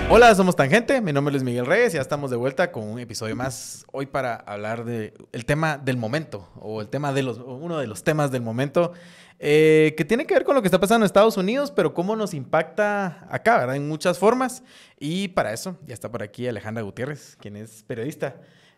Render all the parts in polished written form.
Hola, somos Tangente, mi nombre es Miguel Reyes, ya estamos de vuelta con un episodio más hoy para hablar de el tema del momento, o el tema de uno de los temas del momento, que tiene que ver con lo que está pasando en Estados Unidos, pero cómo nos impacta acá, ¿verdad? En muchas formas, y para eso ya está por aquí Alejandra Gutiérrez, quien es periodista.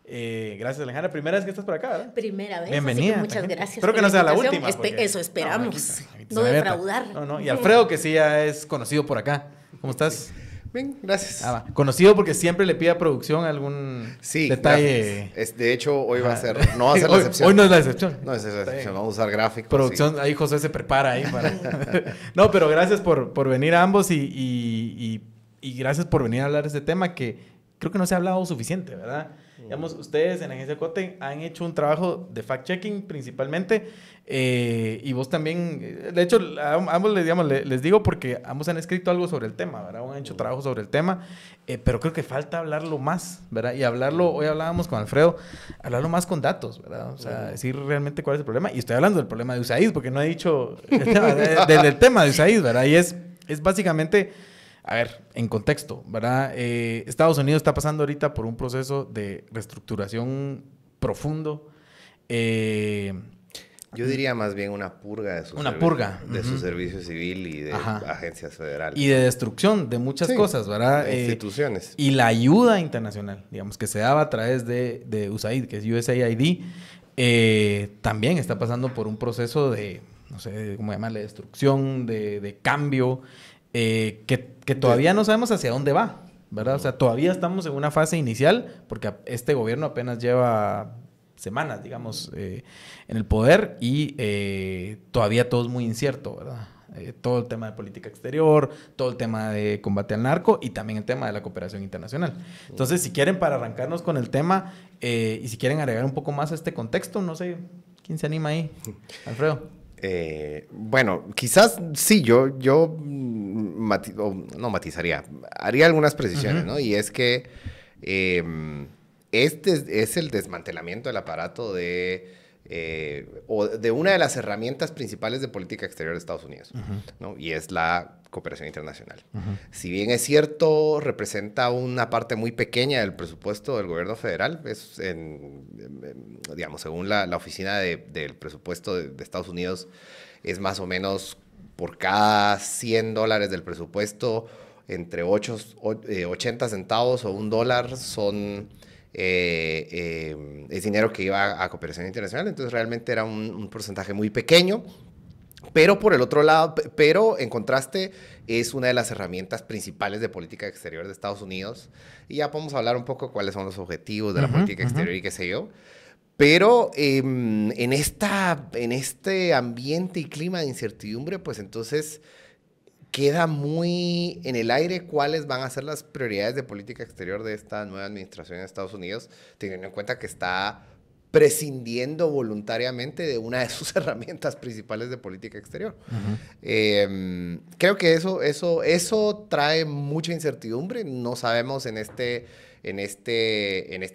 Gracias, Alejandra. Primera vez que estás por acá, ¿verdad? Primera vez. Bienvenida. Muchas gracias. Espero que no sea la última. Eso esperamos. Aquí No defraudar. No. Y Alfredo, que sí ya es conocido por acá. ¿Cómo estás? Bien, gracias. Conocido porque siempre le pide a producción algún detalle. De hecho, hoy va a ser, no va a ser la excepción. Hoy no es la excepción. No es la excepción, vamos a usar gráficos. Producción, sí. Ahí José se prepara ahí para... No, pero gracias por venir a ambos y gracias por venir a hablar de este tema que creo que no se ha hablado suficiente, ¿verdad? Digamos, ustedes en la Agencia Cote han hecho un trabajo de fact-checking principalmente, y vos también, de hecho, a ambos les digo porque ambos han escrito algo sobre el tema, ¿verdad? Han hecho trabajo sobre el tema, pero creo que falta hablarlo más, ¿verdad? Y hablarlo, hoy hablábamos con Alfredo, hablarlo más con datos, ¿verdad? O sea, decir realmente cuál es el problema. Y estoy hablando del problema de USAID, porque no he dicho el tema del tema de USAID, ¿verdad? Y es básicamente... A ver, en contexto, ¿verdad? Estados Unidos está pasando ahorita por un proceso de reestructuración profundo. Yo diría más bien una purga de su servicio civil y de agencias federales. Y de destrucción de muchas cosas, ¿verdad? De instituciones. Y la ayuda internacional, digamos, que se daba a través de USAID, que es USAID, también está pasando por un proceso de, no sé cómo llamarle, destrucción, de cambio, que todavía no sabemos hacia dónde va, ¿verdad? O sea, todavía estamos en una fase inicial, porque este gobierno apenas lleva semanas, digamos, en el poder y todavía todo es muy incierto, ¿verdad? Todo el tema de política exterior, todo el tema de combate al narco y también el tema de la cooperación internacional. Entonces, si quieren, para arrancarnos con el tema y si quieren agregar un poco más a este contexto, no sé, ¿quién se anima ahí? Alfredo. Bueno, quizás sí, yo no matizaría, haría algunas precisiones, ¿no? Y es que este es el desmantelamiento del aparato o de una de las herramientas principales de política exterior de Estados Unidos, ¿no? Y es la cooperación internacional. Si bien es cierto, representa una parte muy pequeña del presupuesto del gobierno federal, es digamos, según la oficina del presupuesto de Estados Unidos, es más o menos por cada $100 del presupuesto, entre 80 centavos o $1 son... es dinero que iba a cooperación internacional, entonces realmente era un porcentaje muy pequeño, pero por el otro lado, pero en contraste es una de las herramientas principales de política exterior de Estados Unidos, y ya podemos hablar un poco cuáles son los objetivos de la política exterior y qué sé yo, pero en este ambiente y clima de incertidumbre, pues entonces... queda muy en el aire cuáles van a ser las prioridades de política exterior de esta nueva administración de Estados Unidos, teniendo en cuenta que está prescindiendo voluntariamente de una de sus herramientas principales de política exterior. Creo que eso trae mucha incertidumbre. No sabemos en este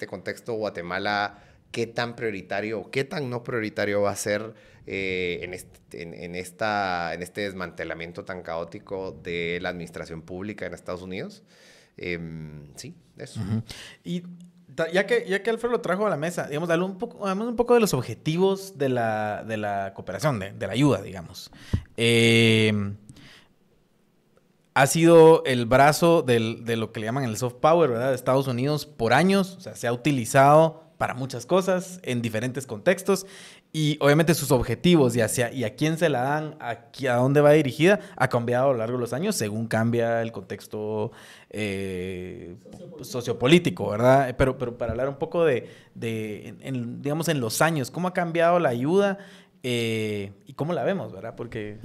contexto Guatemala qué tan prioritario o qué tan no prioritario va a ser en este desmantelamiento tan caótico de la administración pública en Estados Unidos. Sí, eso. Y ya que Alfredo lo trajo a la mesa, digamos, hablamos un poco de los objetivos de la cooperación, de la ayuda, digamos. Ha sido el brazo de lo que le llaman el soft power, ¿verdad? De Estados Unidos por años, o sea, se ha utilizado para muchas cosas en diferentes contextos y obviamente sus objetivos y a quién se la dan, a dónde va dirigida, ha cambiado a lo largo de los años según cambia el contexto sociopolítico, ¿verdad? Pero para hablar un poco digamos, en los años, ¿cómo ha cambiado la ayuda y cómo la vemos, ¿verdad? Porque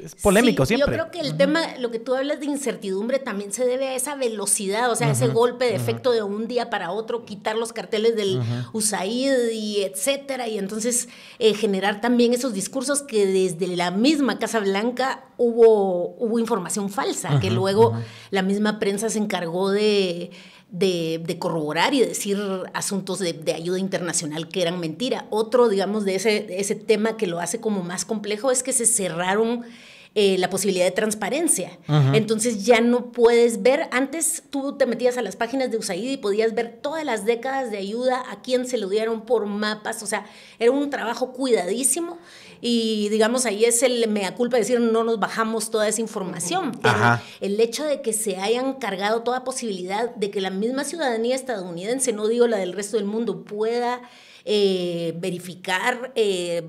es polémico siempre. Yo creo que el tema, lo que tú hablas de incertidumbre, también se debe a esa velocidad, o sea, ese golpe de efecto de un día para otro, quitar los carteles del USAID y etcétera, y entonces generar también esos discursos que desde la misma Casa Blanca hubo información falsa, que luego la misma prensa se encargó de de corroborar y decir asuntos de ayuda internacional que eran mentira. Otro, digamos, de ese tema que lo hace como más complejo es que se cerraron la posibilidad de transparencia. Entonces ya no puedes ver, antes tú te metías a las páginas de USAID y podías ver todas las décadas de ayuda, a quién se lo dieron por mapas, o sea, era un trabajo cuidadísimo y digamos ahí es el mea culpa de decir no nos bajamos toda esa información, pero el hecho de que se hayan cargado toda posibilidad de que la misma ciudadanía estadounidense, no digo la del resto del mundo, pueda verificar,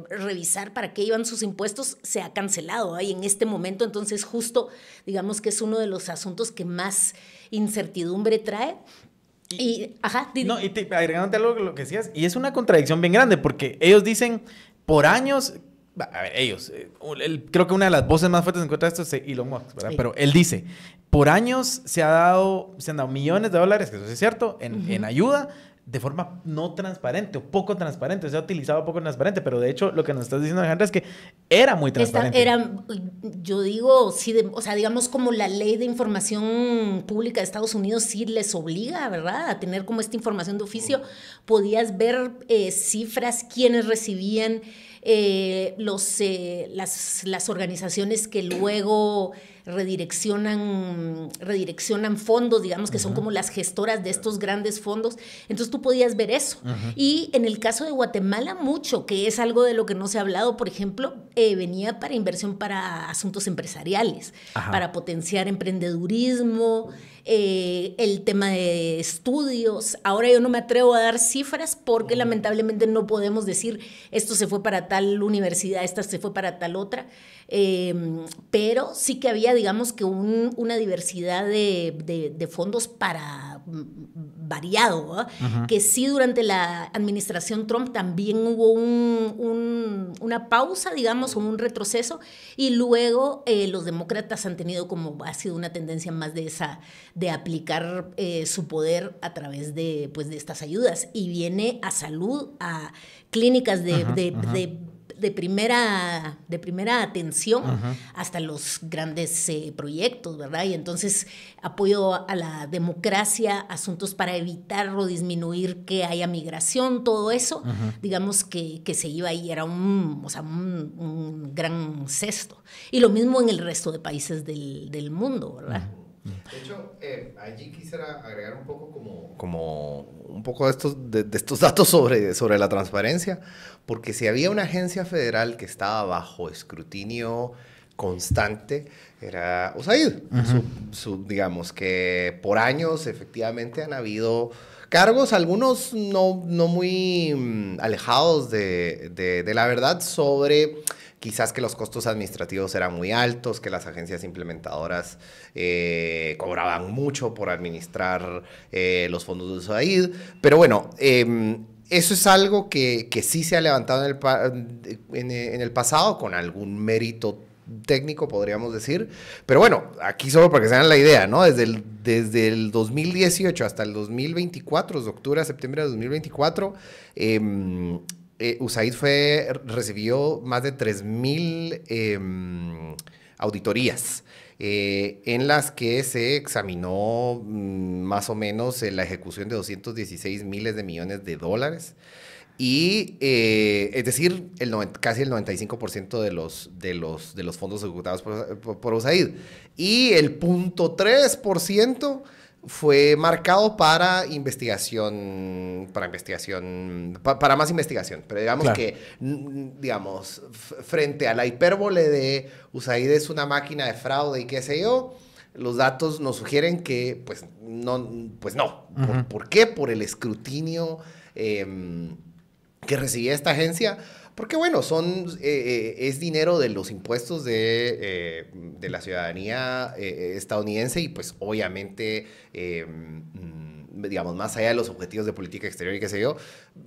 revisar para qué iban sus impuestos, se ha cancelado ahí en este momento. Entonces justo digamos que es uno de los asuntos que más incertidumbre trae. No, y agregándote algo lo que decías, y es una contradicción bien grande porque ellos dicen por años, a ver, ellos, creo que una de las voces más fuertes en contra de esto es Elon Musk, ¿verdad? Sí. Pero él dice, por años se han dado millones de dólares, que eso es cierto, en ayuda, de forma no transparente o poco transparente, se ha utilizado poco transparente, pero de hecho lo que nos estás diciendo, Alejandra, es que era muy transparente. Yo digo, sí, o sea, digamos como la ley de información pública de Estados Unidos sí les obliga, ¿verdad?, a tener como esta información de oficio. Podías ver cifras, quiénes recibían, las organizaciones que luego redireccionan fondos, digamos, que son como las gestoras de estos grandes fondos. Entonces tú podías ver eso. Y en el caso de Guatemala, mucho, que es algo de lo que no se ha hablado, por ejemplo, venía para inversión para asuntos empresariales, para potenciar emprendedurismo, el tema de estudios. Ahora yo no me atrevo a dar cifras porque lamentablemente no podemos decir esto se fue para tal universidad, esta se fue para tal otra, pero sí que había, digamos, que una diversidad de fondos para variado, ¿eh? Que sí durante la administración Trump también hubo una pausa, digamos, o un retroceso, y luego los demócratas han tenido como, ha sido una tendencia más de aplicar su poder a través de estas ayudas, y viene a salud, a clínicas de primera atención hasta los grandes proyectos, ¿verdad? Y entonces apoyo a la democracia, asuntos para evitar o disminuir que haya migración, todo eso, digamos que se iba ahí, era un gran cesto. Y lo mismo en el resto de países del mundo, ¿verdad? De hecho, allí quisiera agregar un poco un poco de estos datos sobre la transparencia, porque si había una agencia federal que estaba bajo escrutinio constante, era USAID. Digamos que por años efectivamente han habido cargos, algunos no muy alejados de la verdad, sobre quizás que los costos administrativos eran muy altos, que las agencias implementadoras cobraban mucho por administrar los fondos de USAID. Pero bueno, eso es algo que sí se ha levantado en el pasado con algún mérito técnico, podríamos decir. Pero bueno, aquí solo para que se hagan la idea, ¿no? Desde el 2018 hasta el 2024, de octubre a septiembre de 2024, USAID recibió más de 3,000 auditorías en las que se examinó más o menos la ejecución de 216 miles de millones de dólares. Y es decir, casi el 95% de los fondos ejecutados por USAID. Y el 0.3% fue marcado para más investigación. Pero digamos que, frente a la hipérbole de USAID es una máquina de fraude y qué sé yo, los datos nos sugieren que, pues no. ¿Por qué? Por el escrutinio que recibía esta agencia, porque bueno, es dinero de los impuestos de la ciudadanía estadounidense, y pues obviamente, más allá de los objetivos de política exterior y qué sé yo,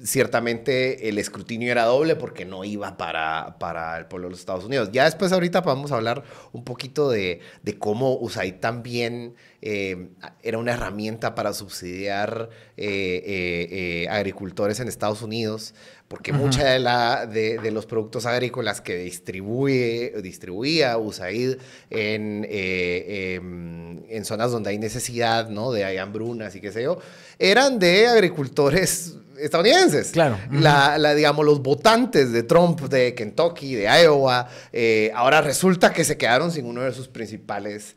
ciertamente el escrutinio era doble porque no iba para el pueblo de los Estados Unidos. Ya después ahorita vamos a hablar un poquito de cómo USAID también era una herramienta para subsidiar agricultores en Estados Unidos, porque mucha de los productos agrícolas que distribuía USAID en zonas donde hay necesidad, ¿no? De hay hambrunas y qué sé yo, eran de agricultores estadounidenses. Claro. Digamos, los votantes de Trump, de Kentucky, de Iowa, ahora resulta que se quedaron sin uno de sus principales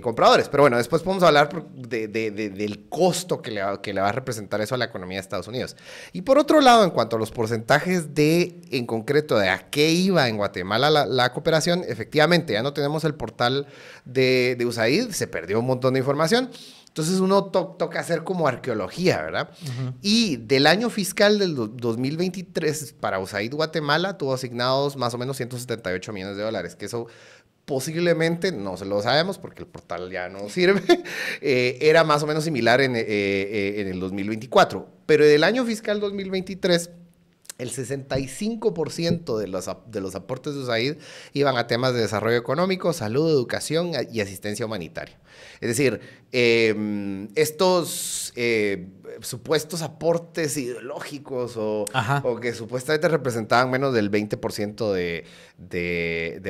compradores. Pero bueno, después podemos hablar del costo que le va a representar eso a la economía de Estados Unidos. Y por otro lado, en cuanto a los porcentajes en concreto de a qué iba en Guatemala la cooperación, efectivamente, ya no tenemos el portal de USAID, se perdió un montón de información. Entonces uno toca hacer como arqueología, ¿verdad? Y del año fiscal del 2023 para USAID Guatemala tuvo asignados más o menos $178 millones, que eso posiblemente, no se lo sabemos porque el portal ya no sirve, era más o menos similar en el 2024. Pero del año fiscal 2023... el 65% de los aportes de USAID iban a temas de desarrollo económico, salud, educación y asistencia humanitaria. Es decir, estos supuestos aportes ideológicos o que supuestamente representaban menos del 20% de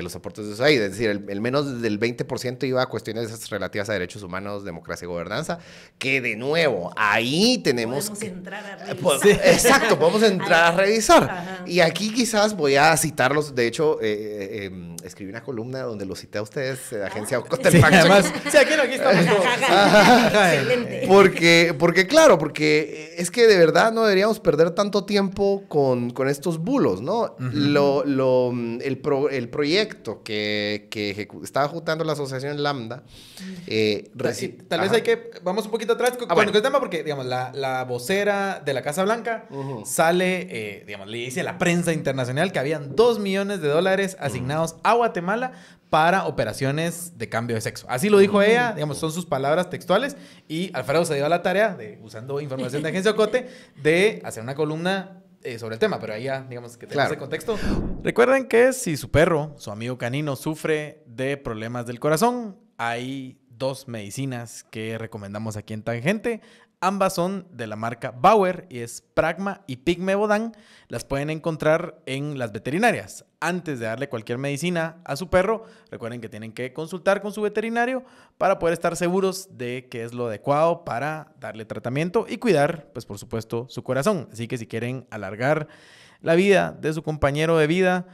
los aportes de USAID, es decir, el menos del 20% iba a cuestiones relativas a derechos humanos, democracia y gobernanza, que de nuevo, ahí tenemos... Podemos entrar a revisar. Exacto, podemos entrar a revisar. Y aquí quizás voy a citarlos, de hecho, escribí una columna donde los cité a ustedes, Agencia Ocote. Sí, además, sí, aquí estamos todos. Excelente. Porque es que de verdad no deberíamos perder tanto tiempo con estos bulos, ¿no? El proyecto que estaba ejecutando la asociación Lambda. Tal vez vamos un poquito atrás con el tema, porque, digamos, la vocera de la Casa Blanca sale, digamos, le dice a la prensa internacional que habían $2 millones asignados a Guatemala para operaciones de cambio de sexo. Así lo dijo ella, digamos, son sus palabras textuales, y Alfredo se dio a la tarea, usando información de Agencia Ocote, de hacer una columna sobre el tema, pero ahí ya, digamos, que tenemos ese contexto. Recuerden que si su perro, su amigo canino, sufre de problemas del corazón, hay 2 medicinas que recomendamos aquí en Tangente. Ambas son de la marca Bauer y es Pragma y Pigmevodan. Las pueden encontrar en las veterinarias. Antes de darle cualquier medicina a su perro, recuerden que tienen que consultar con su veterinario para poder estar seguros de que es lo adecuado para darle tratamiento y cuidar, pues por supuesto, su corazón. Así que si quieren alargar la vida de su compañero de vida,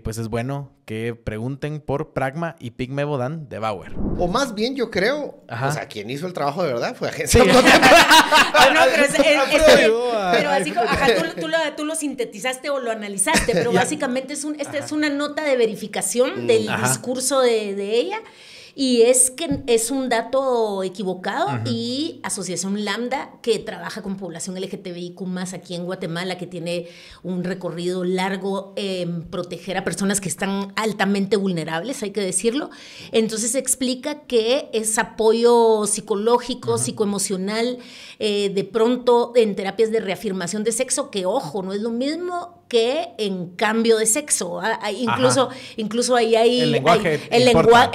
pues es bueno que pregunten por Pragma y Pigmevodan de Bauer. O más bien, yo creo, o sea, quien hizo el trabajo de verdad fue Agencia. No, pero así como, tú lo sintetizaste o lo analizaste, pero básicamente esta es una nota de verificación del discurso de ella. Y es que es un dato equivocado. Y Asociación Lambda, que trabaja con población LGTBIQ+, aquí en Guatemala, que tiene un recorrido largo en proteger a personas que están altamente vulnerables, hay que decirlo. Entonces explica que es apoyo psicológico, psicoemocional, de pronto en terapias de reafirmación de sexo, que ojo, no es lo mismo que en cambio de sexo. Incluso ahí hay... El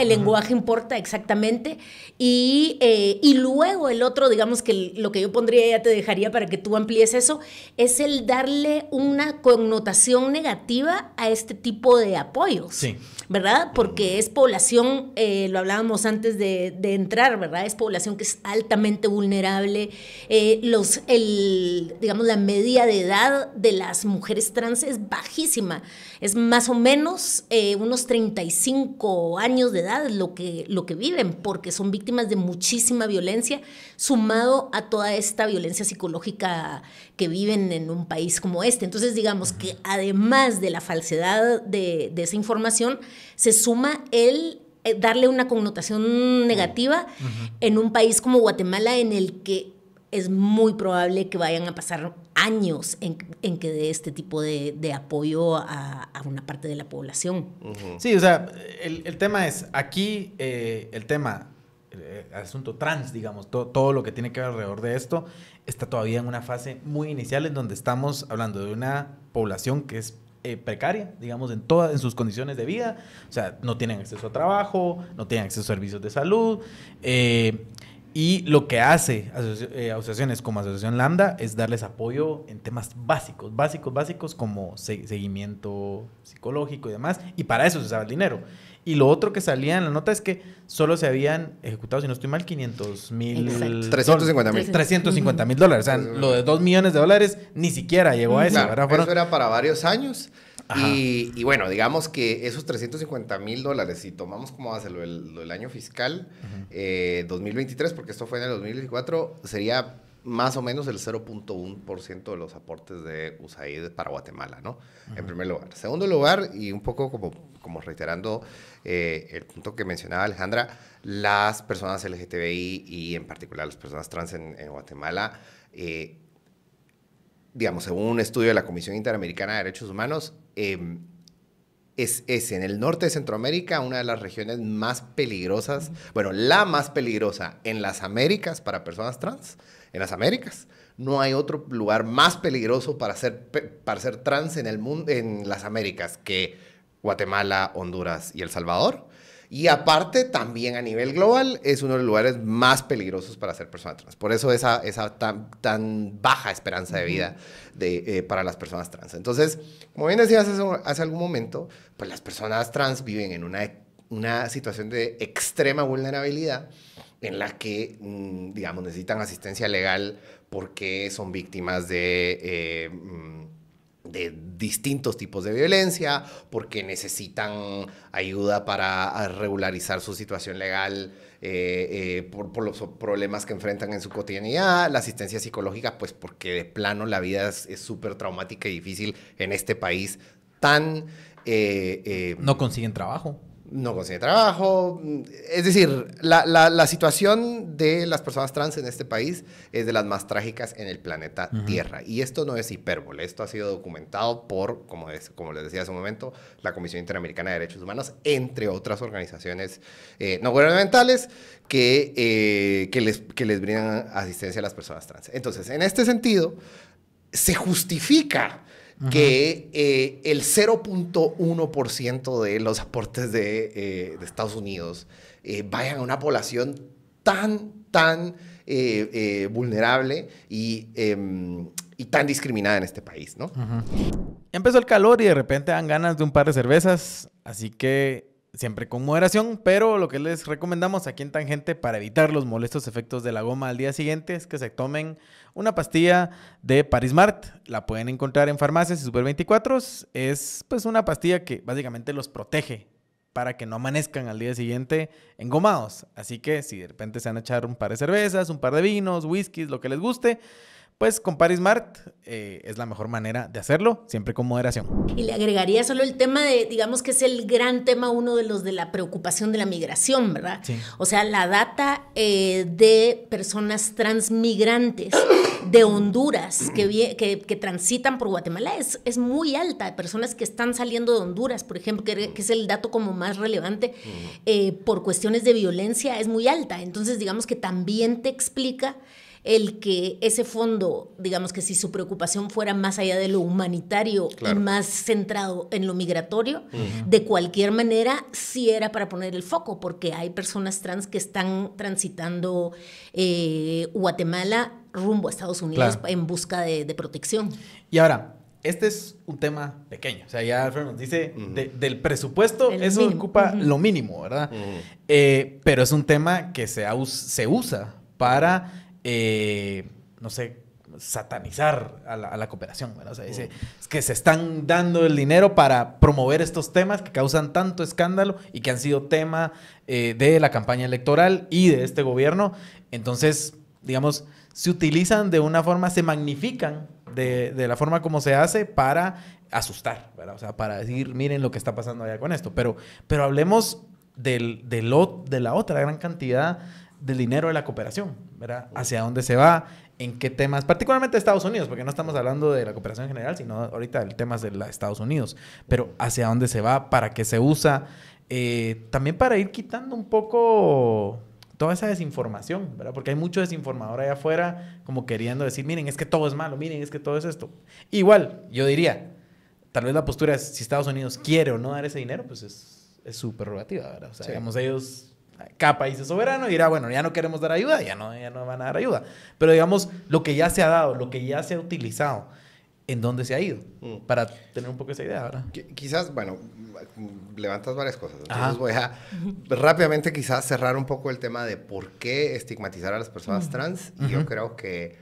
lenguaje importa, exactamente. Y luego el otro, digamos que lo que yo pondría, ya te dejaría para que tú amplíes eso, es el darle una connotación negativa a este tipo de apoyos. Sí. ¿Verdad? Porque es población, lo hablábamos antes de entrar, ¿verdad? Es población que es altamente vulnerable. Digamos, la media de edad de las mujeres trans es bajísima. Es más o menos unos 35 años de edad lo que viven, porque son víctimas de muchísima violencia, sumado a toda esta violencia psicológica que viven en un país como este. Entonces, digamos que además de la falsedad de esa información, se suma el darle una connotación negativa en un país como Guatemala, en el que es muy probable que vayan a pasar años en que dé este tipo de apoyo a una parte de la población. Sí, o sea, el tema es, aquí el tema, el asunto trans, digamos, todo lo que tiene que ver alrededor de esto, está todavía en una fase muy inicial, en donde estamos hablando de una población que es precaria, digamos, en sus condiciones de vida. O sea, no tienen acceso a trabajo, no tienen acceso a servicios de salud, Y lo que hace asociaciones como Asociación Lambda es darles apoyo en temas básicos como seguimiento psicológico y demás. Y para eso se usaba el dinero. Y lo otro que salía en la nota es que solo se habían ejecutado, si no estoy mal, 500,000... 350,000. 350,000 dólares. O sea, lo de $2 millones ni siquiera llegó a eso. Claro, ¿verdad? eso era para varios años. Y bueno, digamos que esos 350,000 dólares, si tomamos como base el año fiscal 2023, porque esto fue en el 2024, sería más o menos el 0.1% de los aportes de USAID para Guatemala, ¿no? En primer lugar. Segundo lugar, y un poco como reiterando el punto que mencionaba Alejandra, las personas LGTBI y en particular las personas trans en Guatemala, digamos, según un estudio de la Comisión Interamericana de Derechos Humanos, es en el norte de Centroamérica una de las regiones más peligrosas, bueno, la más peligrosa en las Américas para personas trans, en las Américas. No hay otro lugar más peligroso para ser trans en el mundo, en las Américas, que Guatemala, Honduras y El Salvador. Y aparte, también a nivel global, es uno de los lugares más peligrosos para ser persona trans. Por eso esa tan baja esperanza de vida para las personas trans. Entonces, como bien decías hace algún momento, pues las personas trans viven en una situación de extrema vulnerabilidad en la que, digamos, necesitan asistencia legal porque son víctimas de distintos tipos de violencia, porque necesitan ayuda para regularizar su situación legal por los problemas que enfrentan en su cotidianidad, la asistencia psicológica, pues porque de plano la vida es súper traumática y difícil en este país tan... no consiguen trabajo. No consigue trabajo. Es decir, la situación de las personas trans en este país es de las más trágicas en el planeta Tierra. Y esto no es hipérbole. Esto ha sido documentado por, como les decía hace un momento, la Comisión Interamericana de Derechos Humanos, entre otras organizaciones no gubernamentales que les brindan asistencia a las personas trans. Entonces, en este sentido, se justifica que el 0.1% de los aportes de Estados Unidos vayan a una población tan vulnerable y tan discriminada en este país, ¿no? Empezó el calor y de repente dan ganas de un par de cervezas, así que siempre con moderación, pero lo que les recomendamos aquí en Tangente para evitar los molestos efectos de la goma al día siguiente es que se tomen una pastilla de Parismart. La pueden encontrar en farmacias y Super 24. Es pues una pastilla que básicamente los protege para que no amanezcan al día siguiente engomados. Así que si de repente se van a echar un par de cervezas, un par de vinos, whiskies, lo que les guste, pues con Parismart es la mejor manera de hacerlo, siempre con moderación. Y le agregaría solo el tema de, digamos que es el gran tema, uno de los de la preocupación de la migración, ¿verdad? Sí. O sea, la data de personas transmigrantes de Honduras que transitan por Guatemala es muy alta. De personas que están saliendo de Honduras, por ejemplo, que es el dato como más relevante, por cuestiones de violencia, es muy alta. Entonces, digamos que también te explica el que ese fondo, digamos que si su preocupación fuera más allá de lo humanitario, claro, y más centrado en lo migratorio, de cualquier manera sí era para poner el foco, porque hay personas trans que están transitando Guatemala rumbo a Estados Unidos, claro, en busca de protección. Y ahora, este es un tema pequeño, o sea, ya Alfredo nos dice, del presupuesto, eso mínimo ocupa lo mínimo, ¿verdad? Pero es un tema que se usa para... no sé, satanizar a la cooperación, ¿verdad? O sea, dice, es que se están dando el dinero para promover estos temas que causan tanto escándalo y que han sido tema de la campaña electoral y de este gobierno. Entonces, digamos, se utilizan de una forma, se magnifican de la forma como se hace para asustar, ¿verdad? O sea, para decir, miren lo que está pasando allá con esto. Pero hablemos de la otra gran cantidad del dinero de la cooperación, ¿verdad? Hacia dónde se va, en qué temas, particularmente de Estados Unidos, porque no estamos hablando de la cooperación en general, sino ahorita del tema de Estados Unidos, pero hacia dónde se va, para qué se usa, también para ir quitando un poco toda esa desinformación, ¿verdad? Porque hay mucho desinformador allá afuera como queriendo decir, miren, es que todo es malo, miren, es que todo es esto. Igual, yo diría, tal vez la postura es, si Estados Unidos quiere o no dar ese dinero, pues es su prerrogativa, ¿verdad? O sea, sí, digamos, ellos... Cada país es soberano y dirá, bueno, ya no queremos dar ayuda, ya no van a dar ayuda. Pero digamos, lo que ya se ha dado, lo que ya se ha utilizado, ¿en dónde se ha ido? Para tener un poco esa idea, ¿verdad? Quizás, bueno, levantas varias cosas. Entonces voy a rápidamente quizás cerrar un poco el tema de por qué estigmatizar a las personas trans. Y yo creo que,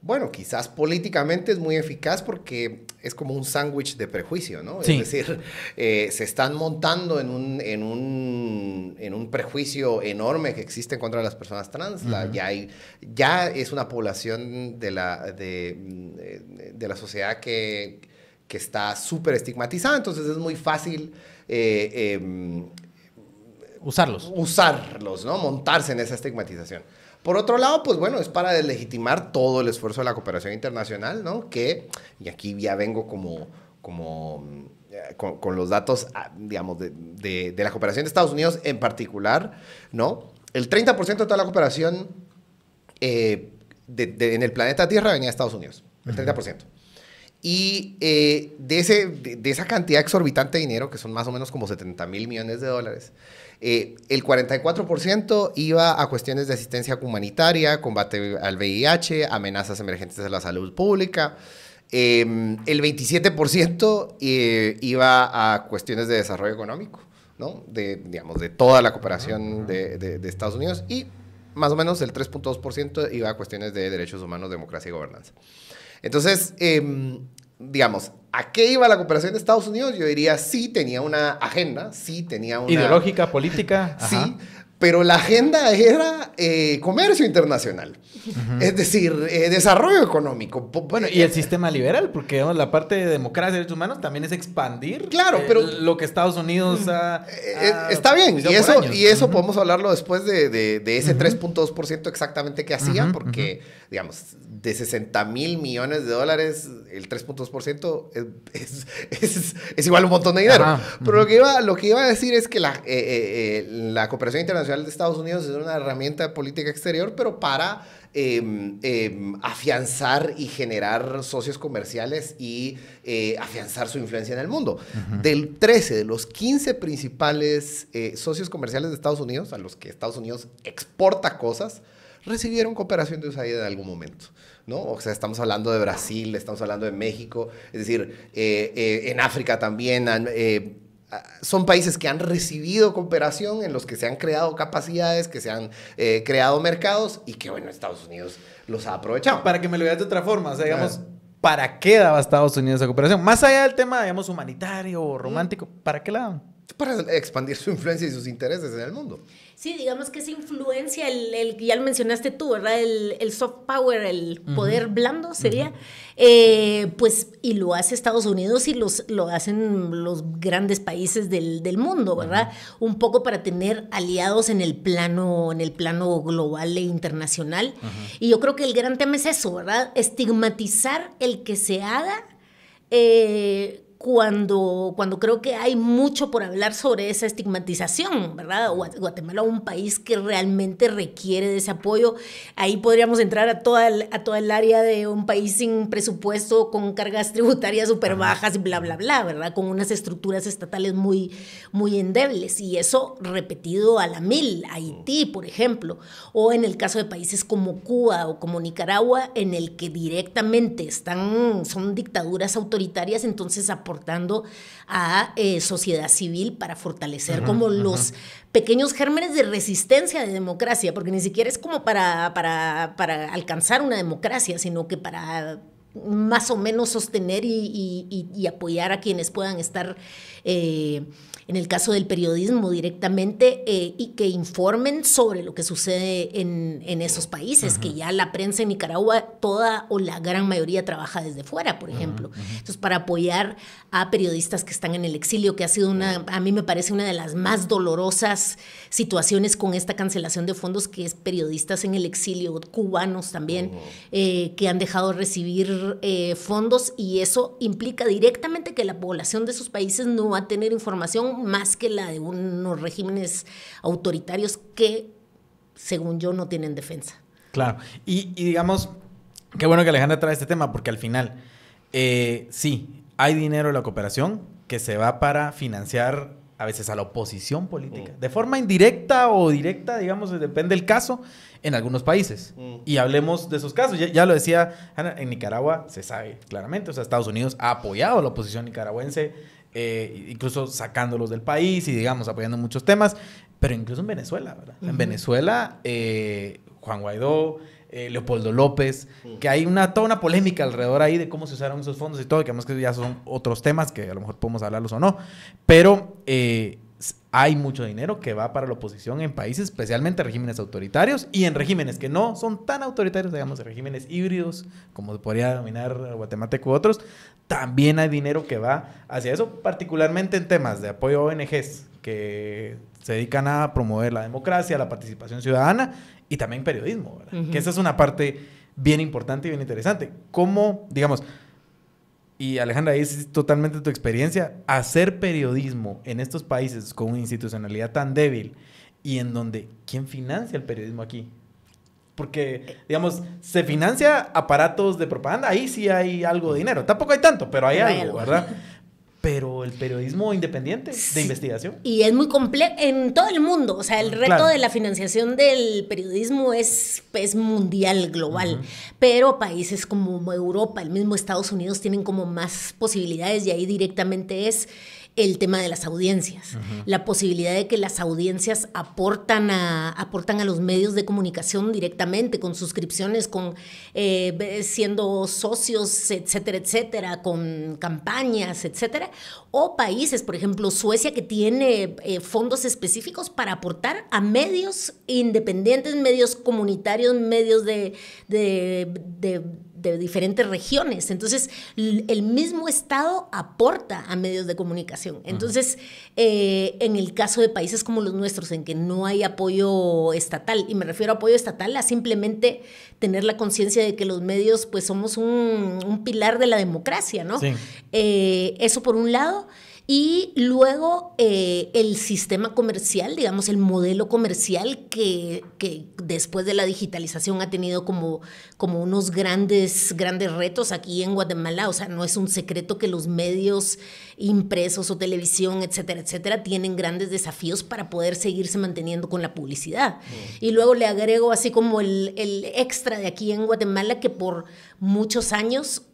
bueno, quizás políticamente es muy eficaz porque es como un sándwich de prejuicio, ¿no? Sí. Es decir, se están montando en un prejuicio enorme que existe en contra de las personas trans. Ya es una población de la sociedad que está súper estigmatizada, entonces es muy fácil usarlos, ¿no? Montarse en esa estigmatización. Por otro lado, pues bueno, es para deslegitimar todo el esfuerzo de la cooperación internacional, ¿no? Y aquí ya vengo con los datos, digamos, de la cooperación de Estados Unidos en particular, ¿no? El 30% de toda la cooperación en el planeta Tierra venía de Estados Unidos, el 30%. Y de esa cantidad exorbitante de dinero, que son más o menos como $70,000 millones, el 44% iba a cuestiones de asistencia humanitaria, combate al VIH, amenazas emergentes de la salud pública. El 27% iba a cuestiones de desarrollo económico, ¿no? Digamos, de toda la cooperación de Estados Unidos. Y más o menos el 3.2% iba a cuestiones de derechos humanos, democracia y gobernanza. Entonces, digamos, ¿a qué iba la cooperación de Estados Unidos? Yo diría, sí, tenía una agenda, sí, tenía una... Ideológica, política. Sí, pero la agenda era comercio internacional. Es decir, desarrollo económico. Bueno, y el sistema liberal, porque digamos, la parte de democracia y derechos humanos también es expandir pero lo que Estados Unidos ha está bien, y eso podemos hablarlo después de ese 3.2% exactamente que hacían, porque, digamos, de $60,000 millones, el 3.2% es igual a un montón de dinero. Pero lo que iba a decir es que la cooperación internacional de Estados Unidos es una herramienta de política exterior, pero para afianzar y generar socios comerciales y afianzar su influencia en el mundo. De los 15 principales socios comerciales de Estados Unidos, a los que Estados Unidos exporta cosas, recibieron cooperación de USAID en algún momento, ¿no? O sea, estamos hablando de Brasil, estamos hablando de México, es decir, en África también son países que han recibido cooperación, en los que se han creado capacidades, que se han creado mercados y que, bueno, Estados Unidos los ha aprovechado. Para que me lo digas de otra forma, o sea, digamos, ¿para qué daba Estados Unidos esa cooperación? Más allá del tema, digamos, humanitario o romántico, ¿para qué la daban? Para expandir su influencia y sus intereses en el mundo. Sí, digamos que esa influencia, ya lo mencionaste tú, ¿verdad? El soft power, el poder blando sería, pues, y lo hace Estados Unidos y lo hacen los grandes países del mundo, ¿verdad? Un poco para tener aliados en el plano global e internacional. Y yo creo que el gran tema es eso, ¿verdad? Estigmatizar el que se haga cuando creo que hay mucho por hablar sobre esa estigmatización, ¿verdad? Guatemala, un país que realmente requiere de ese apoyo. Ahí podríamos entrar a toda el área de un país sin presupuesto, con cargas tributarias súper bajas y bla, bla, bla, ¿verdad? Con unas estructuras estatales muy, muy endebles. Y eso repetido a la mil. Haití, por ejemplo. O en el caso de países como Cuba o como Nicaragua, en el que directamente son dictaduras autoritarias, entonces aportando a sociedad civil para fortalecer como los pequeños gérmenes de resistencia de democracia, porque ni siquiera es como para alcanzar una democracia, sino que para más o menos sostener y apoyar a quienes puedan estar en el caso del periodismo directamente y que informen sobre lo que sucede en esos países, que ya la prensa en Nicaragua toda o la gran mayoría trabaja desde fuera, por ejemplo. Entonces, para apoyar a periodistas que están en el exilio, que ha sido a mí me parece una de las más dolorosas situaciones con esta cancelación de fondos, que es periodistas en el exilio, cubanos también, que han dejado de recibir fondos, y eso implica directamente que la población de esos países no va a tener información más que la de unos regímenes autoritarios que, según yo, no tienen defensa. Claro. Y digamos, qué bueno que Alejandra trae este tema, porque al final, sí, hay dinero en la cooperación que se va para financiar a veces a la oposición política, de forma indirecta o directa, digamos, depende del caso, en algunos países. Y hablemos de esos casos. Ya lo decía Ana, en Nicaragua se sabe claramente, o sea, Estados Unidos ha apoyado a la oposición nicaragüense, incluso sacándolos del país y, digamos, apoyando muchos temas, pero incluso en Venezuela, ¿verdad? En Venezuela, Juan Guaidó, Leopoldo López, que hay toda una polémica alrededor ahí de cómo se usaron esos fondos y todo, que además que ya son otros temas que a lo mejor podemos hablarlos o no, pero hay mucho dinero que va para la oposición en países, especialmente regímenes autoritarios y en regímenes que no son tan autoritarios, digamos, regímenes híbridos, como se podría denominar Guatemala u otros, también hay dinero que va hacia eso, particularmente en temas de apoyo a ONGs que se dedican a promover la democracia, la participación ciudadana y también periodismo, ¿verdad? Que esa es una parte bien importante y bien interesante. ¿Cómo, digamos, y Alejandra, ahí es totalmente tu experiencia, hacer periodismo en estos países con una institucionalidad tan débil y en donde, ¿quién financia el periodismo aquí? Porque, digamos, se financia aparatos de propaganda, ahí sí hay algo de dinero. Tampoco hay tanto, pero hay algo, ¿verdad? Pero el periodismo independiente de investigación. Y es muy complejo en todo el mundo. O sea, el reto de la financiación del periodismo es mundial, global. Pero países como Europa, el mismo Estados Unidos, tienen como más posibilidades y ahí directamente es el tema de las audiencias. La posibilidad de que las audiencias aportan a los medios de comunicación directamente, con suscripciones, siendo socios, etcétera, etcétera, con campañas, etcétera. O países, por ejemplo, Suecia, que tiene fondos específicos para aportar a medios independientes, medios comunitarios, medios de diferentes regiones. Entonces, el mismo Estado aporta a medios de comunicación. Entonces, en el caso de países como los nuestros, en que no hay apoyo estatal, y me refiero a apoyo estatal a simplemente tener la conciencia de que los medios, pues, somos un pilar de la democracia, ¿no? Sí. Eso por un lado. Y luego el sistema comercial, digamos, el modelo comercial que después de la digitalización ha tenido como unos grandes retos aquí en Guatemala. O sea, no es un secreto que los medios impresos o televisión, etcétera, etcétera, tienen grandes desafíos para poder seguirse manteniendo con la publicidad. Y luego le agrego así como el extra de aquí en Guatemala, que por muchos años,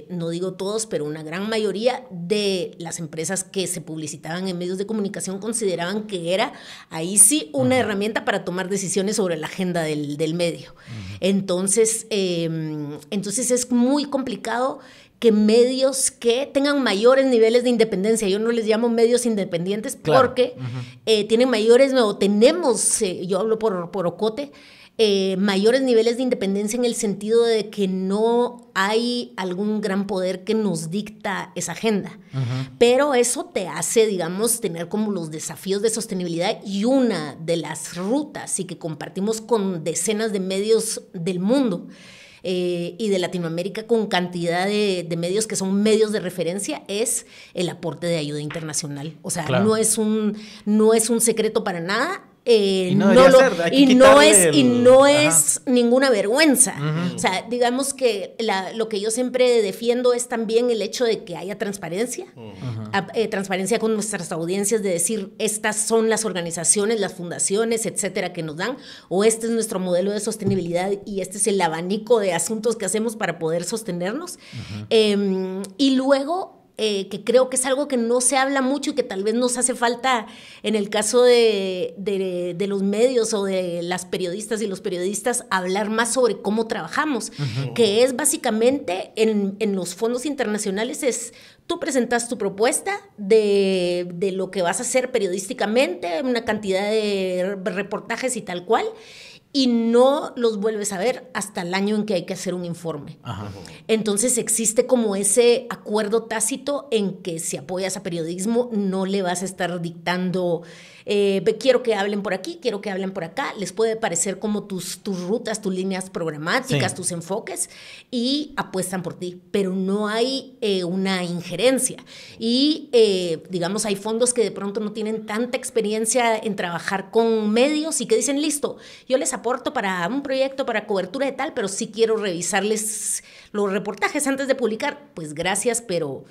no digo todos, pero una gran mayoría de las empresas que se publicitaban en medios de comunicación consideraban que era ahí sí una herramienta para tomar decisiones sobre la agenda del medio. Entonces es muy complicado que medios que tengan mayores niveles de independencia, yo no les llamo medios independientes, claro, porque tienen mayores, o tenemos, yo hablo por Ocote, mayores niveles de independencia en el sentido de que no hay algún gran poder que nos dicta esa agenda. Pero eso te hace, digamos, tener como los desafíos de sostenibilidad, y una de las rutas y que compartimos con decenas de medios del mundo y de Latinoamérica, con cantidad de medios que son medios de referencia, es el aporte de ayuda internacional. O sea, claro, no es un secreto para nada. Y no es ninguna vergüenza. O sea, digamos que lo que yo siempre defiendo es también el hecho de que haya transparencia, transparencia con nuestras audiencias, de decir, estas son las organizaciones, las fundaciones, etcétera, que nos dan, o este es nuestro modelo de sostenibilidad y este es el abanico de asuntos que hacemos para poder sostenernos. Y luego, que creo que es algo que no se habla mucho y que tal vez nos hace falta en el caso de los medios o de las periodistas y los periodistas, hablar más sobre cómo trabajamos, que es básicamente en los fondos internacionales es: tú presentas tu propuesta de lo que vas a hacer periodísticamente, una cantidad de reportajes y tal cual, y no los vuelves a ver hasta el año en que hay que hacer un informe. Entonces existe como ese acuerdo tácito en que si apoyas a periodismo no le vas a estar dictando, quiero que hablen por aquí, quiero que hablen por acá. Les puede parecer como tus rutas, tus líneas programáticas, tus enfoques, y apuestan por ti, pero no hay una injerencia. Y digamos, hay fondos que de pronto no tienen tanta experiencia en trabajar con medios y que dicen, listo, yo les aporto para un proyecto, para cobertura de tal, pero sí quiero revisarles los reportajes antes de publicar. Pues gracias, pero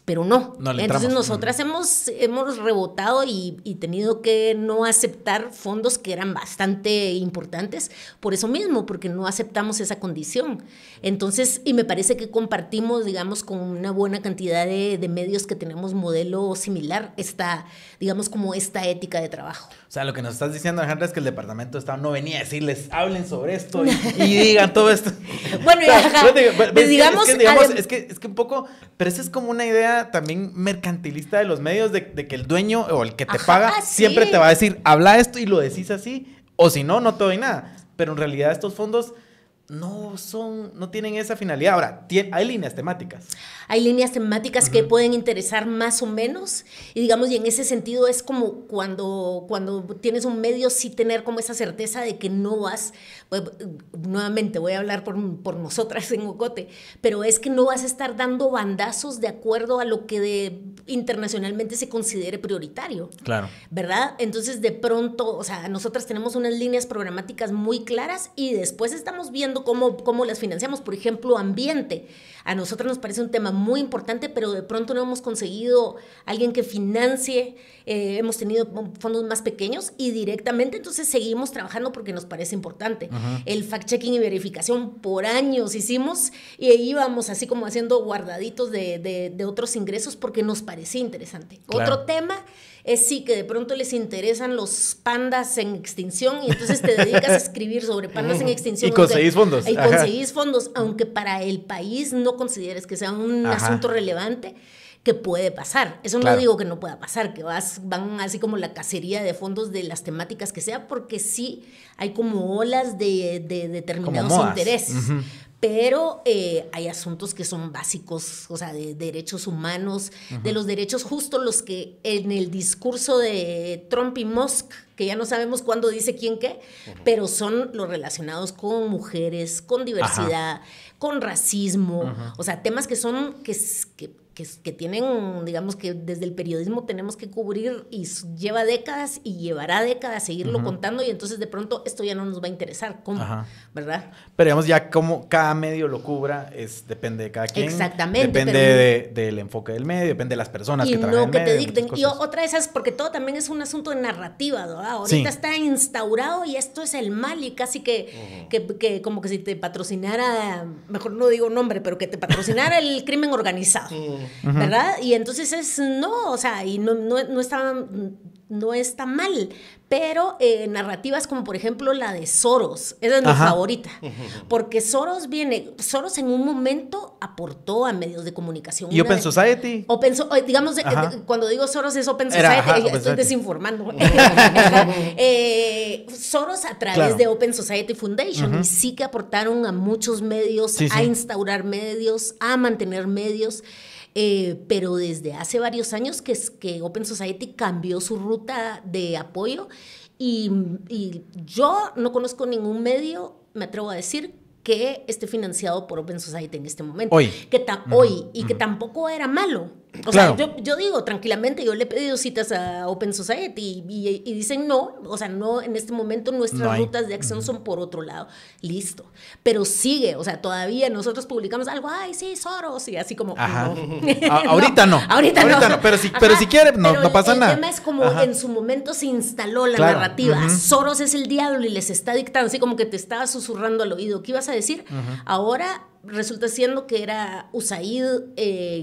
pero no. Entonces entramos. nosotras hemos rebotado y tenido que no aceptar fondos que eran bastante importantes por eso mismo, porque no aceptamos esa condición. Entonces, y me parece que compartimos, digamos, con una buena cantidad de medios que tenemos modelo similar, digamos, como esta ética de trabajo. O sea, lo que nos estás diciendo, Alejandra, es que el Departamento de Estado no venía a decirles, hablen sobre esto y digan todo esto. Bueno, digamos... Es que un poco, pero esa es como una idea también mercantilista de los medios, de que el dueño o el que te paga siempre te va a decir, habla esto y lo decís así, o si no, no te doy nada. Pero en realidad estos fondos no tienen esa finalidad. Ahora, hay líneas temáticas. Hay líneas temáticas que pueden interesar más o menos, y digamos, y en ese sentido es como cuando tienes un medio, sí tener como esa certeza de que no vas, nuevamente voy a hablar por nosotras en Ocote, pero es que no vas a estar dando bandazos de acuerdo a lo que internacionalmente se considere prioritario. Claro. ¿Verdad? Entonces, de pronto, o sea, nosotras tenemos unas líneas programáticas muy claras y después estamos viendo cómo las financiamos. Por ejemplo, ambiente. A nosotros nos parece un tema muy importante, pero de pronto no hemos conseguido alguien que financie. Hemos tenido fondos más pequeños y directamente, entonces seguimos trabajando porque nos parece importante. El fact-checking y verificación por años hicimos y íbamos así como haciendo guardaditos de otros ingresos porque nos parecía interesante. Claro. Otro tema es sí que de pronto les interesan los pandas en extinción y entonces te dedicas a escribir sobre pandas en extinción. Y conseguís fondos. Y conseguís fondos, aunque para el país no consideres que sea un asunto relevante, que puede pasar. Eso no digo que no pueda pasar, que van así como la cacería de fondos de las temáticas que sea, porque sí hay como olas de determinados intereses. Pero hay asuntos que son básicos, o sea, de derechos humanos, de los derechos justos, los que en el discurso de Trump y Musk, que ya no sabemos cuándo dice quién qué, pero son los relacionados con mujeres, con diversidad, con racismo, o sea, temas que son que tienen, digamos que desde el periodismo tenemos que cubrir y lleva décadas y llevará décadas seguirlo contando y entonces de pronto esto ya no nos va a interesar, ¿cómo? ¿Verdad? Pero digamos ya como cada medio lo cubra, depende de cada quien. Exactamente. Depende del enfoque del medio, depende de las personas que trabajan en el medio. Y no que te dicten. Y otra de esas, porque todo también es un asunto de narrativa, ¿verdad? Ahorita está instaurado y esto es el mal y casi que como que si te patrocinara, mejor no digo nombre, pero que te patrocinara el crimen organizado. ¿Verdad? Y entonces o sea, y no está mal, pero narrativas como por ejemplo la de Soros, esa es mi favorita, porque Soros en un momento aportó a medios de comunicación. ¿Y Open Society? Digamos, cuando digo Soros es Open Society, estoy desinformando. Soros a través de Open Society Foundation, y sí que aportaron a muchos medios, a instaurar medios, a mantener medios. Pero desde hace varios años que Open Society cambió su ruta de apoyo y yo no conozco ningún medio, me atrevo a decir, que esté financiado por Open Society en este momento. Hoy. Que tampoco era malo. O sea, yo digo tranquilamente, yo le he pedido citas a Open Society y dicen no, o sea, no, en este momento nuestras rutas de acción son por otro lado. Listo. Pero sigue, o sea, todavía nosotros publicamos algo, ay, sí, Soros, y así como, Ahorita no. Ahorita no. Pero si quiere, no pasa nada. El tema es como en su momento se instaló la narrativa. Soros es el diablo y les está dictando, así como que te estaba susurrando al oído. ¿Qué ibas a decir? Ahora resulta siendo que era USAID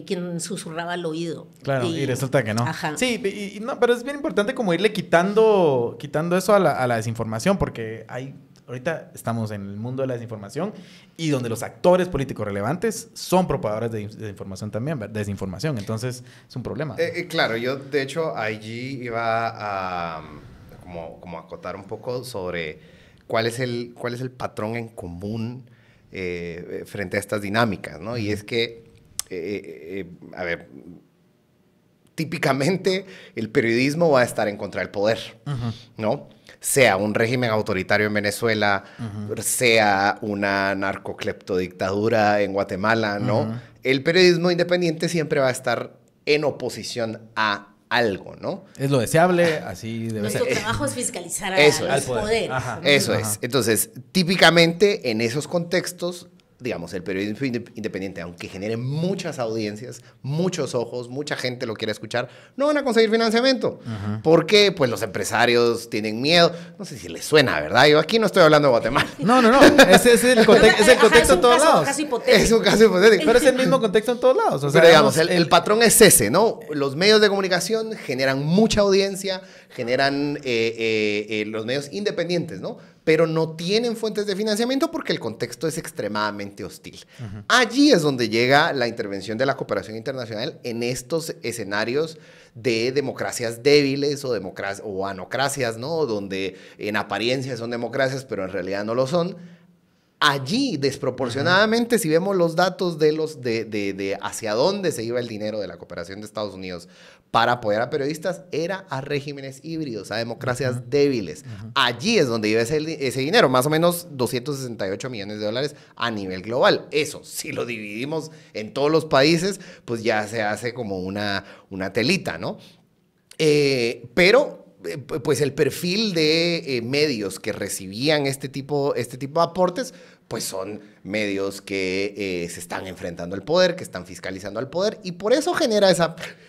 quien susurraba al oído. Claro, y resulta que no. Sí, no, pero es bien importante como irle quitando eso a la desinformación, porque ahorita estamos en el mundo de la desinformación y donde los actores políticos relevantes son propagadores de desinformación también, desinformación. Entonces, es un problema. Claro, yo de hecho allí iba a como acotar un poco sobre cuál es el patrón en común frente a estas dinámicas, ¿no? Y es que, a ver, típicamente el periodismo va a estar en contra del poder, ¿no? Sea un régimen autoritario en Venezuela, sea una narcocleptodictadura en Guatemala, ¿no? El periodismo independiente siempre va a estar en oposición a algo, ¿no? Es lo deseable, así debe ser. Nuestro trabajo es fiscalizar al poder. Eso es. Entonces, típicamente en esos contextos, digamos, el periodismo independiente, aunque genere muchas audiencias, muchos ojos, mucha gente lo quiere escuchar, no van a conseguir financiamiento. Porque, pues, los empresarios tienen miedo. No sé si les suena, ¿verdad? Yo aquí no estoy hablando de Guatemala. No. Ese es el contexto en todos lados. Es un caso hipotético. Pero es el mismo contexto en todos lados. O sea, pero digamos, el patrón es ese, ¿no? Los medios de comunicación generan mucha audiencia, generan los medios independientes, ¿no? Pero no tienen fuentes de financiamiento porque el contexto es extremadamente hostil. Allí es donde llega la intervención de la cooperación internacional en estos escenarios de democracias débiles o anocracias, ¿no? Donde en apariencia son democracias, pero en realidad no lo son. Allí, desproporcionadamente, si vemos los datos de hacia dónde se iba el dinero de la cooperación de Estados Unidos para apoyar a periodistas, era a regímenes híbridos, a democracias débiles. Allí es donde iba ese dinero, más o menos $268 millones a nivel global. Eso, si lo dividimos en todos los países, pues ya se hace como una telita, ¿no? Pero pues el perfil de medios que recibían este tipo de aportes, pues son medios que se están enfrentando al poder, que están fiscalizando al poder, y por eso genera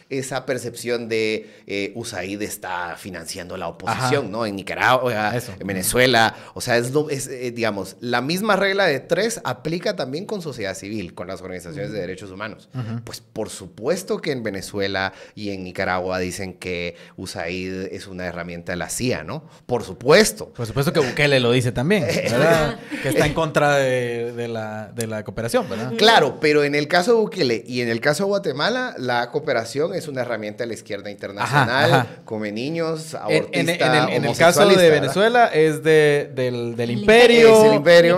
esa percepción de USAID está financiando la oposición, ¿no? En Nicaragua, en Venezuela, o sea, digamos, la misma regla de 3 aplica también con sociedad civil, con las organizaciones de derechos humanos. Pues por supuesto que en Venezuela y en Nicaragua dicen que USAID es una herramienta de la CIA, ¿no? Por supuesto. Por supuesto que Bukele lo dice también, ¿verdad? Que está en contra de la cooperación, ¿verdad? Claro, pero en el caso de Bukele y en el caso de Guatemala, la cooperación es una herramienta de la izquierda internacional, come niños, abortista, en el caso de Venezuela es del imperio, es el imperio.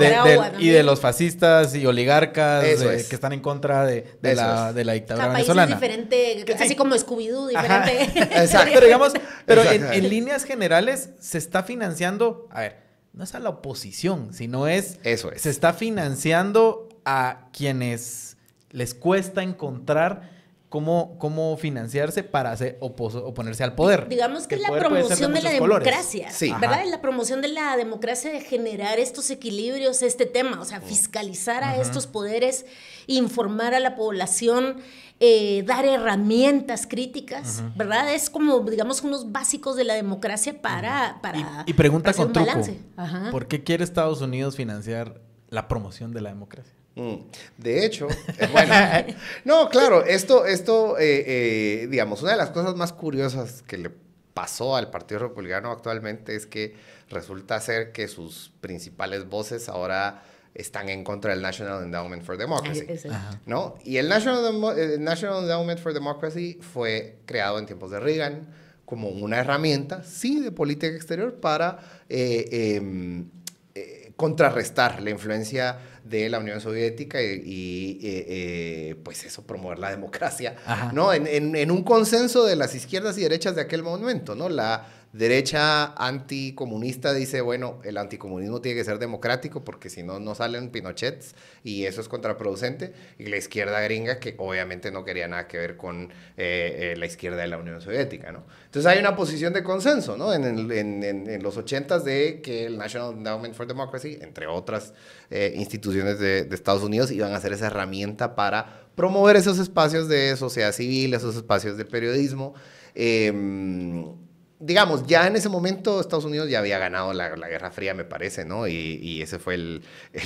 Y de los fascistas y oligarcas que están en contra de la dictadura venezolana. Diferente, así como Scooby-Doo, diferente. Exacto. Pero digamos, en líneas generales se está financiando, a ver, no es a la oposición, sino se está financiando a quienes les cuesta encontrar cómo financiarse para oponerse al poder. Digamos que es la promoción de la democracia, ¿verdad? Es la promoción de la democracia, de generar estos equilibrios, este tema, o sea, fiscalizar a estos poderes, informar a la población, dar herramientas críticas, ¿verdad? Es como, digamos, unos básicos de la democracia para y pregunta para con truco. ¿Por qué quiere Estados Unidos financiar la promoción de la democracia? De hecho, bueno, no, claro, esto digamos, una de las cosas más curiosas que le pasó al Partido Republicano actualmente es que resulta ser que sus principales voces ahora están en contra del National Endowment for Democracy, ¿no? Y el National Endowment for Democracy fue creado en tiempos de Reagan como una herramienta, sí, de política exterior para contrarrestar la influencia de la Unión Soviética y pues eso, promover la democracia, ¿no? En un consenso de las izquierdas y derechas de aquel momento, ¿no? La derecha anticomunista dice, bueno, el anticomunismo tiene que ser democrático porque si no, no salen Pinochets y eso es contraproducente. Y la izquierda gringa, que obviamente no quería nada que ver con la izquierda de la Unión Soviética, ¿no? Entonces hay una posición de consenso, ¿no? En los 80s de que el National Endowment for Democracy, entre otras instituciones de Estados Unidos, iban a ser esa herramienta para promover esos espacios de sociedad civil, esos espacios de periodismo. Digamos, ya en ese momento Estados Unidos ya había ganado la Guerra Fría, me parece, ¿no? Y ese fue el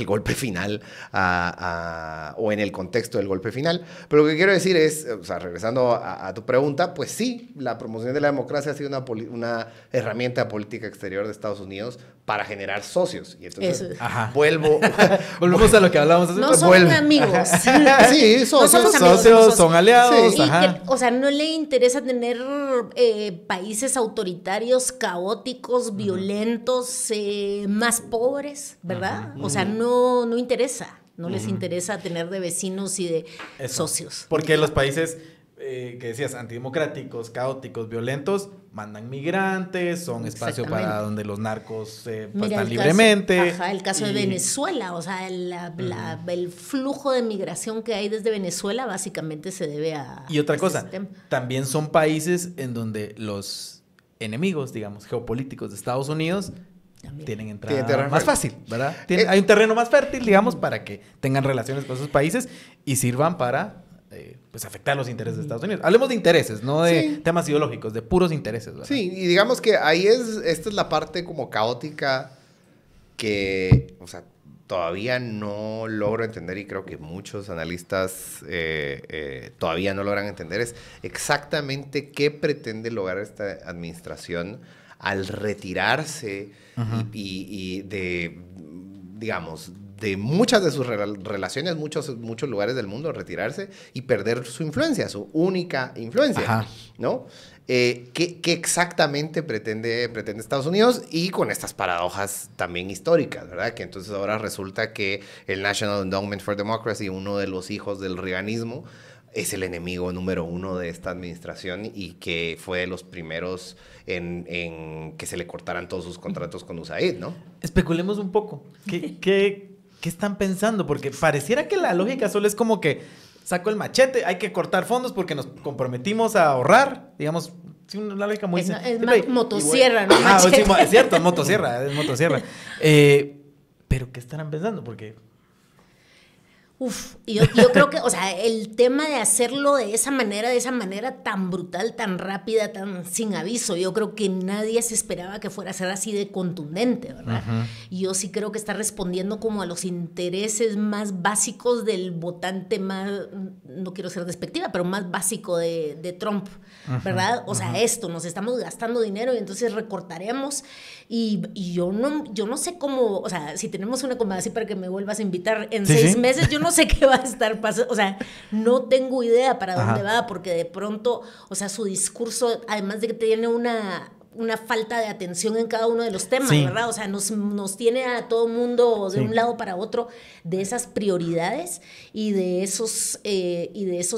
golpe final, o en el contexto del golpe final. Pero lo que quiero decir es, o sea, regresando a tu pregunta, pues sí, la promoción de la democracia ha sido una herramienta de política exterior de Estados Unidos para generar socios. Y entonces volvemos a lo que hablábamos hace No son amigos. Sí, socios, son aliados. Sí. O sea, no le interesa tener países autoritarios, caóticos, violentos, más pobres, ¿verdad? O sea, no interesa. No les interesa tener de vecinos y de socios. Porque los países que decías, antidemocráticos, caóticos, violentos, mandan migrantes, son espacio para donde los narcos están libremente. El caso de Venezuela, o sea, el flujo de migración que hay desde Venezuela básicamente se debe a... Y otra cosa, también son países en donde los enemigos, digamos, geopolíticos de Estados Unidos tienen entrada más fácil, ¿verdad? Hay un terreno más fértil, digamos, para que tengan relaciones con esos países y sirvan para pues afectar los intereses de Estados Unidos. Hablemos de intereses, no de temas ideológicos, de puros intereses, ¿verdad? Sí, y digamos que ahí esta es la parte como caótica que, o sea, todavía no logro entender, y creo que muchos analistas todavía no logran entender, es exactamente qué pretende lograr esta administración al retirarse y de, digamos, de muchas de sus relaciones, muchos lugares del mundo, retirarse y perder su influencia, su única influencia, ¿no? ¿Qué exactamente pretende Estados Unidos? Y con estas paradojas también históricas, ¿verdad? Que entonces ahora resulta que el National Endowment for Democracy, uno de los hijos del reaganismo, es el enemigo número 1 de esta administración y que fue de los primeros en que se le cortaran todos sus contratos con USAID, ¿no? Especulemos un poco. ¿Qué están pensando? Porque pareciera que la lógica solo es como que saco el machete, hay que cortar fondos porque nos comprometimos a ahorrar, digamos, sí, una lógica muy... Es motosierra, ¿no? Sí, es cierto, es motosierra. Pero ¿qué estarán pensando? Porque... yo creo que, o sea, el tema de hacerlo de esa manera tan brutal, tan rápida, tan sin aviso, yo creo que nadie se esperaba que fuera a ser así de contundente, ¿verdad? Y yo sí creo que está respondiendo como a los intereses más básicos del votante más, no quiero ser despectiva, pero más básico de Trump, ¿verdad? O sea, nos estamos gastando dinero y entonces recortaremos y yo no sé cómo, o sea, si tenemos una conversación así para que me vuelvas a invitar en 6 meses, yo no sé qué va a estar pasando, o sea, no tengo idea para dónde va, porque de pronto, o sea, su discurso, además de que tiene una falta de atención en cada uno de los temas, ¿verdad? O sea, nos tiene a todo mundo de un lado para otro de esas prioridades y de esos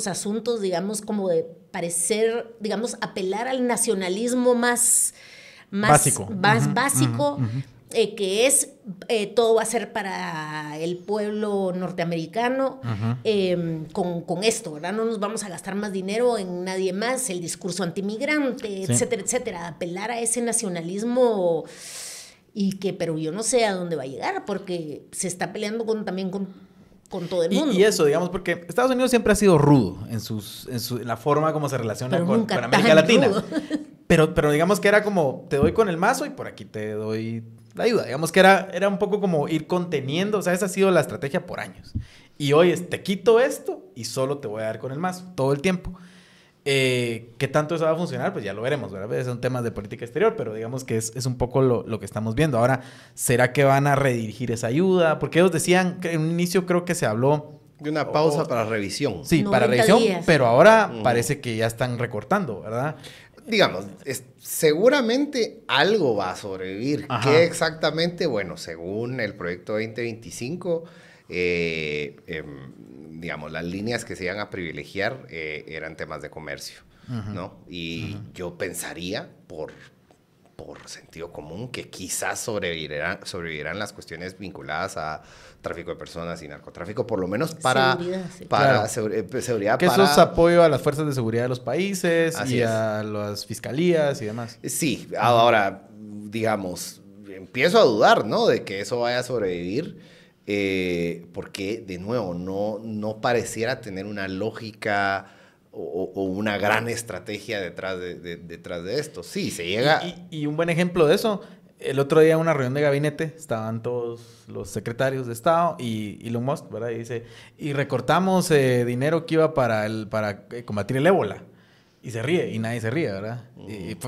asuntos, digamos, como de parecer, digamos, apelar al nacionalismo más básico, que es todo va a ser para el pueblo norteamericano con esto, ¿verdad? No nos vamos a gastar más dinero en nadie más, el discurso antimigrante, etcétera, etcétera. Apelar a ese nacionalismo pero yo no sé a dónde va a llegar porque se está peleando también con todo el mundo. Y eso, digamos, porque Estados Unidos siempre ha sido rudo en la forma como se relaciona con América Latina. Pero digamos que era como, te doy con el mazo y por aquí te doy la ayuda. Digamos que era un poco como ir conteniendo, o sea, esa ha sido la estrategia por años. Y hoy te quito esto y solo te voy a dar con el mazo, todo el tiempo. ¿Qué tanto eso va a funcionar? Pues ya lo veremos, ¿verdad? Son temas de política exterior, pero digamos que es un poco lo que estamos viendo. Ahora, ¿será que van a redirigir esa ayuda? Porque ellos decían, que en un inicio creo que se habló... de una pausa para revisión. Sí, para revisión, días. Pero ahora parece que ya están recortando, ¿verdad? Digamos, seguramente algo va a sobrevivir. ¿Qué exactamente? Bueno, según el proyecto 2025, digamos, las líneas que se iban a privilegiar eran temas de comercio, ¿no? Y yo pensaría, por sentido común, que quizás sobrevivirán las cuestiones vinculadas a tráfico de personas y narcotráfico, por lo menos para seguridad. Que eso es apoyo a las fuerzas de seguridad de los países a las fiscalías y demás. Sí, ahora, digamos, empiezo a dudar, ¿no? De que eso vaya a sobrevivir, porque, de nuevo, no pareciera tener una lógica o una gran estrategia detrás de esto. Sí, se llega... Y un buen ejemplo de eso, el otro día en una reunión de gabinete estaban todos los secretarios de Estado y Elon Musk, ¿verdad? Y dice, y recortamos dinero que iba para combatir el ébola. Y se ríe, y nadie se ríe, ¿verdad?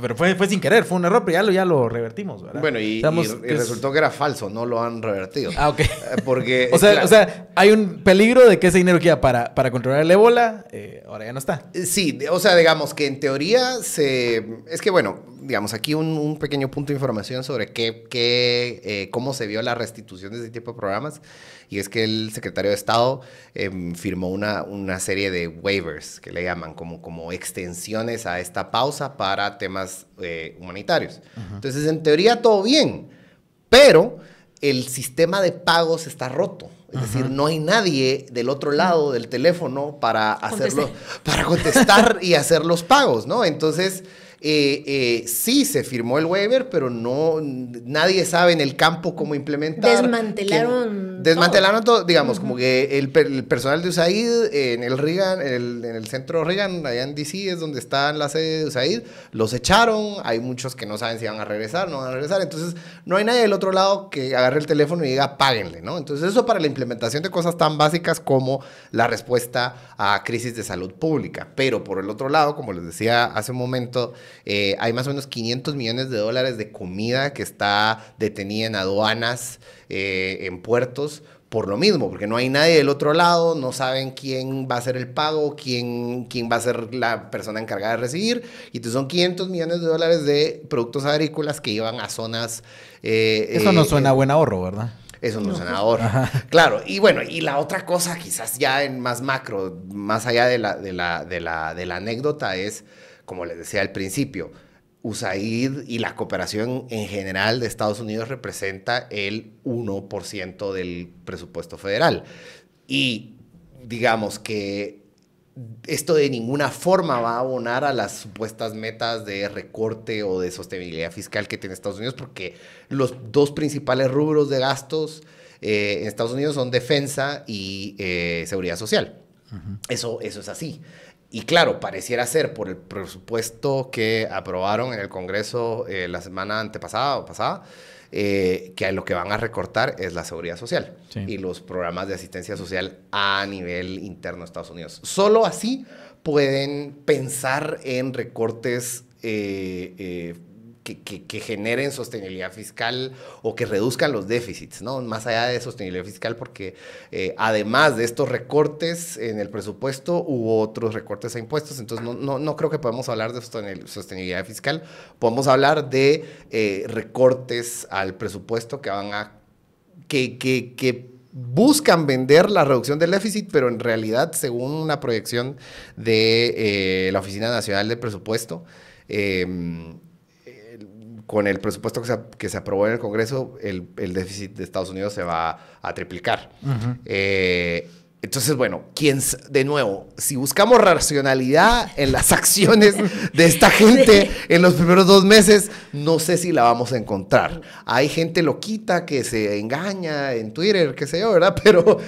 Pero fue sin querer, fue un error, pero ya lo revertimos, ¿verdad? Bueno, y resultó que era falso, no lo han revertido. Ah, ok. Porque... o sea, hay un peligro de que ese dinero que iba para controlar el ébola, ahora ya no está. Sí, o sea, digamos que en teoría es que, bueno, digamos, aquí un pequeño punto de información sobre cómo se vio la restitución de ese tipo de programas. Y es que el secretario de Estado firmó una serie de waivers, que le llaman como extensiones a esta pausa para temas humanitarios. Entonces, en teoría, todo bien, pero el sistema de pagos está roto. Es decir, no hay nadie del otro lado del teléfono para contestar y hacer los pagos, ¿no? Entonces, Sí, se firmó el waiver, pero nadie sabe en el campo cómo implementar. Desmantelaron todo, digamos, como que el personal de USAID en el Reagan, en el centro Reagan, allá en DC, es donde está la sede de USAID, los echaron. Hay muchos que no saben si van a regresar, no van a regresar. Entonces, no hay nadie del otro lado que agarre el teléfono y diga, páguenle, ¿no? Entonces, eso para la implementación de cosas tan básicas como la respuesta a crisis de salud pública. Pero por el otro lado, como les decía hace un momento, hay más o menos $500 millones de comida que está detenida en aduanas, en puertos, por lo mismo, porque no hay nadie del otro lado, no saben quién va a hacer el pago, quién va a ser la persona encargada de recibir, y entonces son $500 millones de productos agrícolas que iban a zonas... Eso no suena a buen ahorro, ¿verdad? Eso no suena ahorro. Claro, y bueno, y la otra cosa, quizás ya en más macro, más allá de la anécdota, es, como les decía al principio, USAID y la cooperación en general de Estados Unidos representa el 1% del presupuesto federal. Y digamos que esto de ninguna forma va a abonar a las supuestas metas de recorte o de sostenibilidad fiscal que tiene Estados Unidos, porque los dos principales rubros de gastos en Estados Unidos son defensa y seguridad social. Eso es así. Y claro, pareciera ser por el presupuesto que aprobaron en el Congreso la semana antepasada o pasada, que lo que van a recortar es la seguridad social y los programas de asistencia social a nivel interno de Estados Unidos. Solo así pueden pensar en recortes que generen sostenibilidad fiscal o que reduzcan los déficits, ¿no? Más allá de sostenibilidad fiscal, porque además de estos recortes en el presupuesto, hubo otros recortes a impuestos, entonces no creo que podamos hablar de sostenibilidad fiscal. Podemos hablar de recortes al presupuesto que van a... que buscan vender la reducción del déficit, pero en realidad, según una proyección de la Oficina Nacional del Presupuesto, con el presupuesto que se aprobó en el Congreso, el déficit de Estados Unidos se va a triplicar. Entonces, bueno, de nuevo, si buscamos racionalidad en las acciones de esta gente en los primeros 2 meses, no sé si la vamos a encontrar. Hay gente loquita que se engaña en Twitter, qué sé yo, ¿verdad? Pero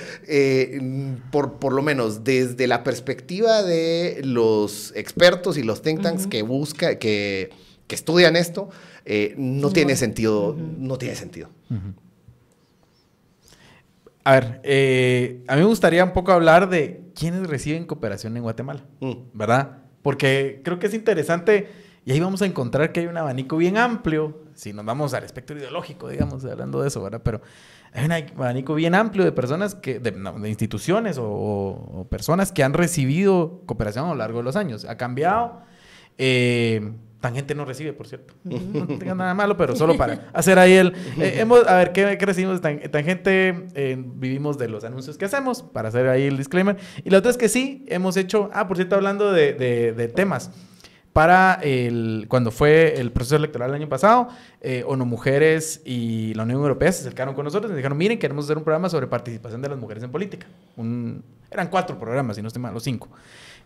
por lo menos desde la perspectiva de los expertos y los think tanks que estudian esto, no tiene sentido. No tiene sentido. A ver, a mí me gustaría un poco hablar de quiénes reciben cooperación en Guatemala, ¿verdad? Porque creo que es interesante y ahí vamos a encontrar que hay un abanico bien amplio, si nos vamos al espectro ideológico, digamos, hablando de eso, ¿verdad? Pero hay un abanico bien amplio de personas, de instituciones o personas que han recibido cooperación a lo largo de los años. Ha cambiado. Tangente no recibe, por cierto. No tenga nada malo, pero solo para hacer ahí a ver, ¿qué recibimos de Tangente? Vivimos de los anuncios que hacemos, para hacer ahí el disclaimer. Y la otra es que sí, hemos hecho... por cierto, hablando de temas. Cuando fue el proceso electoral el año pasado, ONU Mujeres y la Unión Europea se acercaron con nosotros y nos dijeron, miren, queremos hacer un programa sobre participación de las mujeres en política. Eran 4 programas, si no estoy mal, o 5.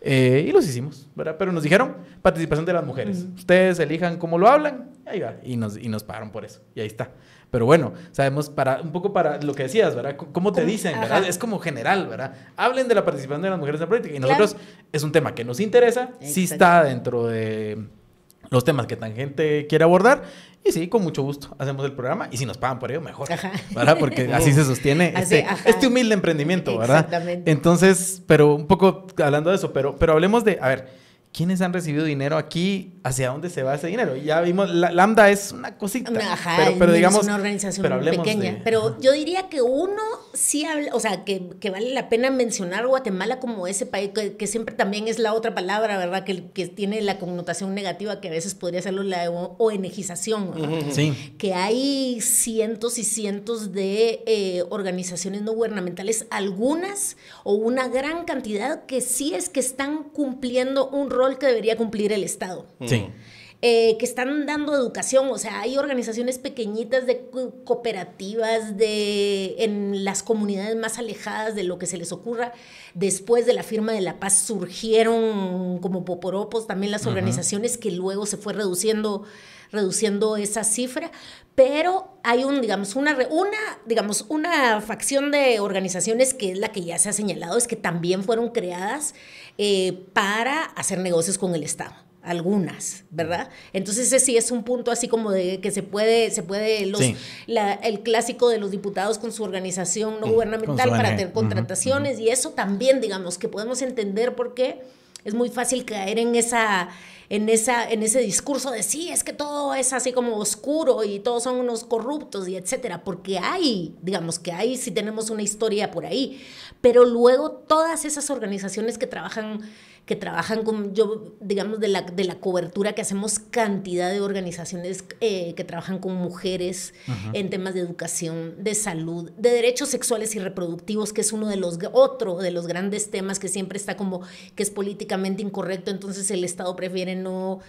Y los hicimos, ¿verdad? Pero nos dijeron participación de las mujeres. Ustedes elijan cómo lo hablan, ahí va. Y nos pagaron por eso. Y ahí está. Pero bueno, sabemos un poco para lo que decías, ¿verdad? ¿Cómo te dicen, verdad? Es como general, ¿verdad? Hablen de la participación de las mujeres en política. Y nosotros es un tema que nos interesa, sí está dentro de los temas que Tangente quiere abordar. Y sí, con mucho gusto hacemos el programa. Y si nos pagan por ello, mejor. ¿Verdad? Porque así se sostiene este humilde emprendimiento, ¿verdad? Exactamente. Entonces, pero un poco hablando de eso, pero hablemos de, a ver, ¿quiénes han recibido dinero aquí? ¿Hacia dónde se va ese dinero? Ya vimos, Lambda es una cosita. Pero digamos, es una organización pequeña. Pero yo diría que uno sí habla, o sea, que vale la pena mencionar Guatemala como ese país, que siempre también es la otra palabra, ¿verdad? Que tiene la connotación negativa que a veces podría ser la ONGización, ¿verdad? Sí. Que hay cientos y cientos de organizaciones no gubernamentales, algunas o una gran cantidad que sí es que están cumpliendo un rol que debería cumplir el Estado. Sí. que están dando educación, o sea, hay organizaciones pequeñitas de cooperativas en las comunidades más alejadas de lo que se les ocurra. Después de la firma de la paz surgieron como poporopos también las organizaciones, que luego se fue reduciendo esa cifra, pero hay una facción de organizaciones que es la que ya se ha señalado, es que también fueron creadas para hacer negocios con el Estado. Algunas, ¿verdad? Entonces ese sí es un punto así como de que se puede el clásico de los diputados con su organización no gubernamental para tener contrataciones, y eso también, digamos, que podemos entender por qué es muy fácil caer en ese discurso de sí, es que todo es así como oscuro y todos son unos corruptos y etcétera, porque sí tenemos una historia por ahí, pero luego todas esas organizaciones que trabajan con, digamos, de la cobertura que hacemos, cantidad de organizaciones que trabajan con mujeres en temas de educación, de salud, de derechos sexuales y reproductivos, que es otro de los grandes temas que siempre está como que es políticamente incorrecto, entonces el Estado prefiere no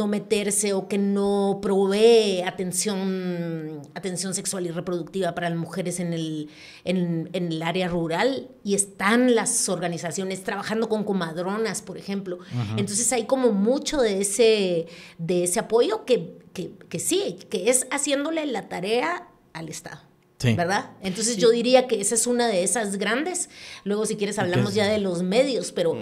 meterse o que no provee atención sexual y reproductiva para las mujeres en el área rural, y están las organizaciones trabajando con comadronas, por ejemplo. Entonces hay como mucho de ese apoyo que sí, que es haciéndole la tarea al Estado. Sí. ¿Verdad? Entonces yo diría que esa es una de esas grandes. Luego, si quieres, hablamos ya de los medios, pero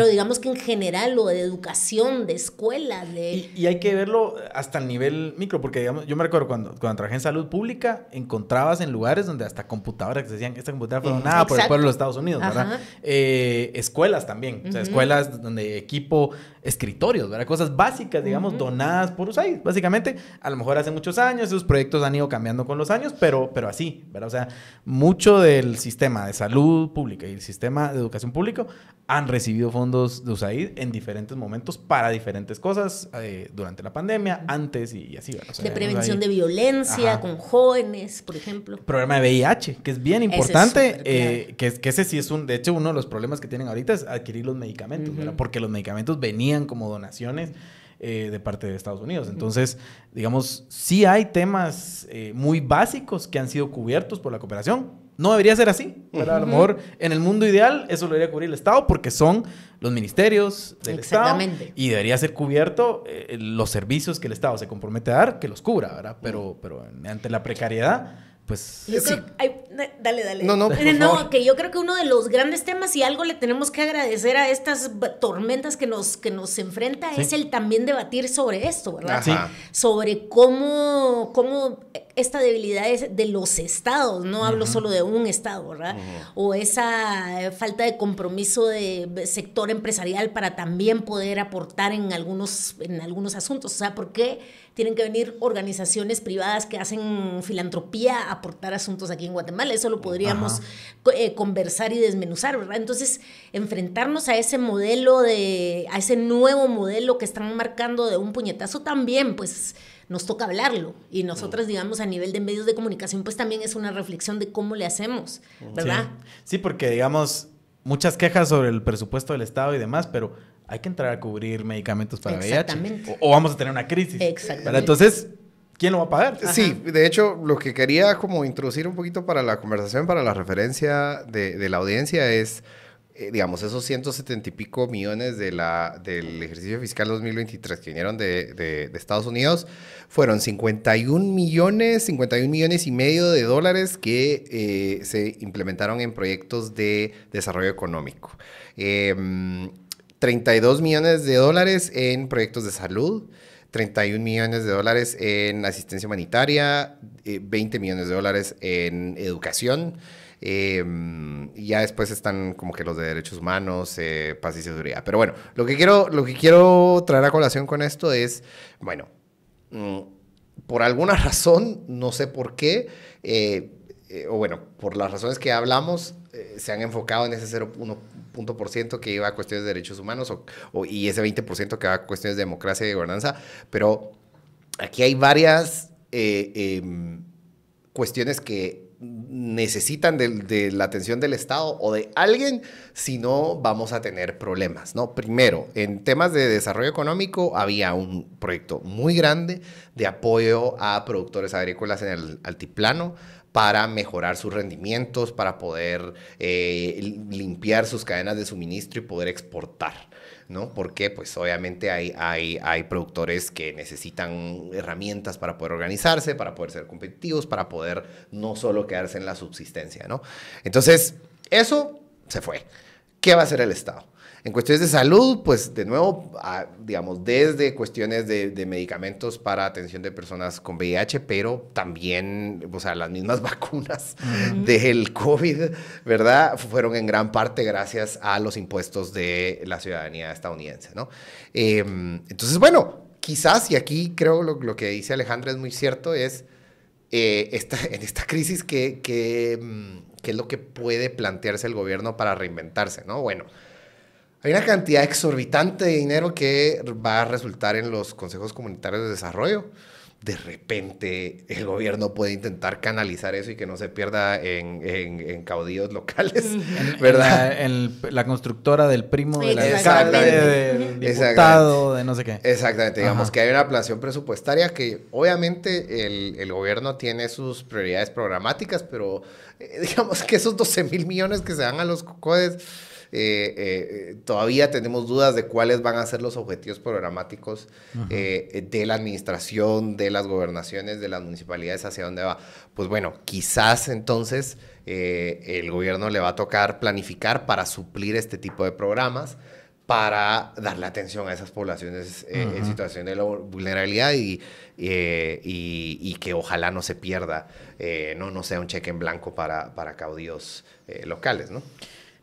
digamos que en general, lo de educación, de escuelas, Y hay que verlo hasta el nivel micro, porque digamos, yo me recuerdo cuando trabajé en salud pública, encontrabas en lugares donde hasta computadoras que se decían que esta computadora fue donada por el pueblo de los Estados Unidos, ¿verdad? Escuelas también, o sea, escuelas donde equipo, escritorios, ¿verdad? Cosas básicas, digamos, donadas por USAID, básicamente. A lo mejor hace muchos años, esos proyectos han ido cambiando con los años, pero así, ¿verdad? O sea, mucho del sistema de salud pública y el sistema de educación público han recibido fondos de USAID en diferentes momentos para diferentes cosas, durante la pandemia, antes y así, ¿verdad? O sea, de prevención de violencia con jóvenes, por ejemplo. El programa de VIH, que es bien importante, que ese sí es de hecho, uno de los problemas que tienen ahorita es adquirir los medicamentos, ¿verdad? Porque los medicamentos venían como donaciones de parte de Estados Unidos. Entonces, digamos, sí hay temas muy básicos que han sido cubiertos por la cooperación. No debería ser así, ¿verdad? A lo mejor en el mundo ideal eso lo debería cubrir el Estado porque son los ministerios del Estado y debería ser cubierto los servicios que el Estado se compromete a dar, que los cubra, ¿verdad? Pero ante la precariedad, pues... Dale. No, que yo creo que uno de los grandes temas, y algo le tenemos que agradecer a estas tormentas que nos enfrenta, es el también debatir sobre esto, ¿verdad? Sí. Sobre cómo esta debilidad es de los estados, no hablo solo de un estado, ¿verdad? O esa falta de compromiso de sector empresarial para también poder aportar en algunos asuntos. O sea, ¿por qué tienen que venir organizaciones privadas que hacen filantropía a aportar asuntos aquí en Guatemala? Eso lo podríamos conversar y desmenuzar, ¿verdad? Entonces, enfrentarnos a ese nuevo modelo que están marcando de un puñetazo también, pues nos toca hablarlo, y nosotras, digamos, a nivel de medios de comunicación, pues también es una reflexión de cómo le hacemos, ¿verdad? Sí, porque, digamos, muchas quejas sobre el presupuesto del Estado y demás, pero hay que entrar a cubrir medicamentos para VIH. O vamos a tener una crisis. Exactamente. ¿Verdad? Entonces, ¿quién lo va a pagar? Sí, de hecho, lo que quería como introducir un poquito para la conversación, para la referencia de la audiencia es... digamos, esos 170 y pico millones del ejercicio fiscal 2023 que vinieron de Estados Unidos, fueron 51 millones y medio de dólares que se implementaron en proyectos de desarrollo económico. 32 millones de dólares en proyectos de salud, 31 millones de dólares en asistencia humanitaria, 20 millones de dólares en educación. Y ya después están como que los de derechos humanos, paz y seguridad. Pero bueno, lo que quiero traer a colación con esto es, bueno, por alguna razón, no sé por qué, o bueno, por las razones que hablamos, se han enfocado en ese 0,1% que iba a cuestiones de derechos humanos y ese 20% que va a cuestiones de democracia y gobernanza. Pero aquí hay varias cuestiones que necesitan de la atención del Estado o de alguien, si no vamos a tener problemas, ¿no? Primero, en temas de desarrollo económico había un proyecto muy grande de apoyo a productores agrícolas en el altiplano para mejorar sus rendimientos, para poder limpiar sus cadenas de suministro y poder exportar, ¿no? Porque pues obviamente hay productores que necesitan herramientas para poder organizarse, para poder ser competitivos, para poder no solo quedarse en la subsistencia, ¿no? Entonces, eso se fue. ¿Qué va a hacer el Estado? En cuestiones de salud, pues de nuevo, digamos, desde cuestiones de medicamentos para atención de personas con VIH, pero también, o sea, las mismas vacunas del COVID, ¿verdad? Fueron en gran parte gracias a los impuestos de la ciudadanía estadounidense, ¿no? Entonces, bueno, quizás, y aquí creo lo que dice Alejandra es muy cierto, es en esta crisis ¿qué es lo que puede plantearse el gobierno para reinventarse, ¿no? Bueno, hay una cantidad exorbitante de dinero que va a resultar en los consejos comunitarios de desarrollo. De repente el gobierno puede intentar canalizar eso y que no se pierda en caudillos locales, ¿verdad? La constructora del primo de la Exactamente. del diputado, de no sé qué. Exactamente, digamos que hay una ampliación presupuestaria que obviamente el gobierno tiene sus prioridades programáticas, pero digamos que esos 12,000 millones que se dan a los COCODES, todavía tenemos dudas de cuáles van a ser los objetivos programáticos de la administración, de las gobernaciones, de las municipalidades, hacia dónde va. Pues bueno, quizás entonces el gobierno le va a tocar planificar para suplir este tipo de programas, para darle atención a esas poblaciones en situación de vulnerabilidad y que ojalá no se pierda, no sea un cheque en blanco para caudillos locales, ¿no?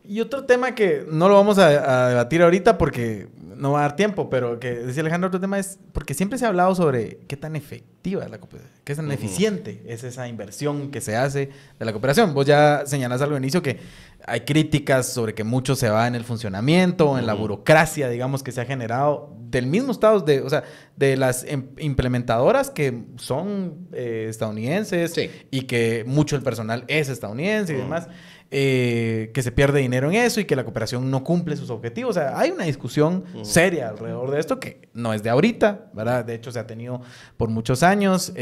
Y otro tema que no lo vamos a debatir ahorita porque no va a dar tiempo, pero que decía Alejandro, otro tema es porque siempre se ha hablado sobre qué tan efectiva es la cooperación, qué tan eficiente es esa inversión que se hace de la cooperación. Vos ya señalás al inicio que hay críticas sobre que mucho se va en el funcionamiento, en la burocracia, digamos, que se ha generado del mismo Estado, o sea, de las implementadoras que son estadounidenses, sí, y que mucho el personal es estadounidense y demás. Que se pierde dinero en eso y que la cooperación no cumple sus objetivos. O sea, hay una discusión seria alrededor de esto que no es de ahorita, ¿verdad? De hecho, se ha tenido por muchos años,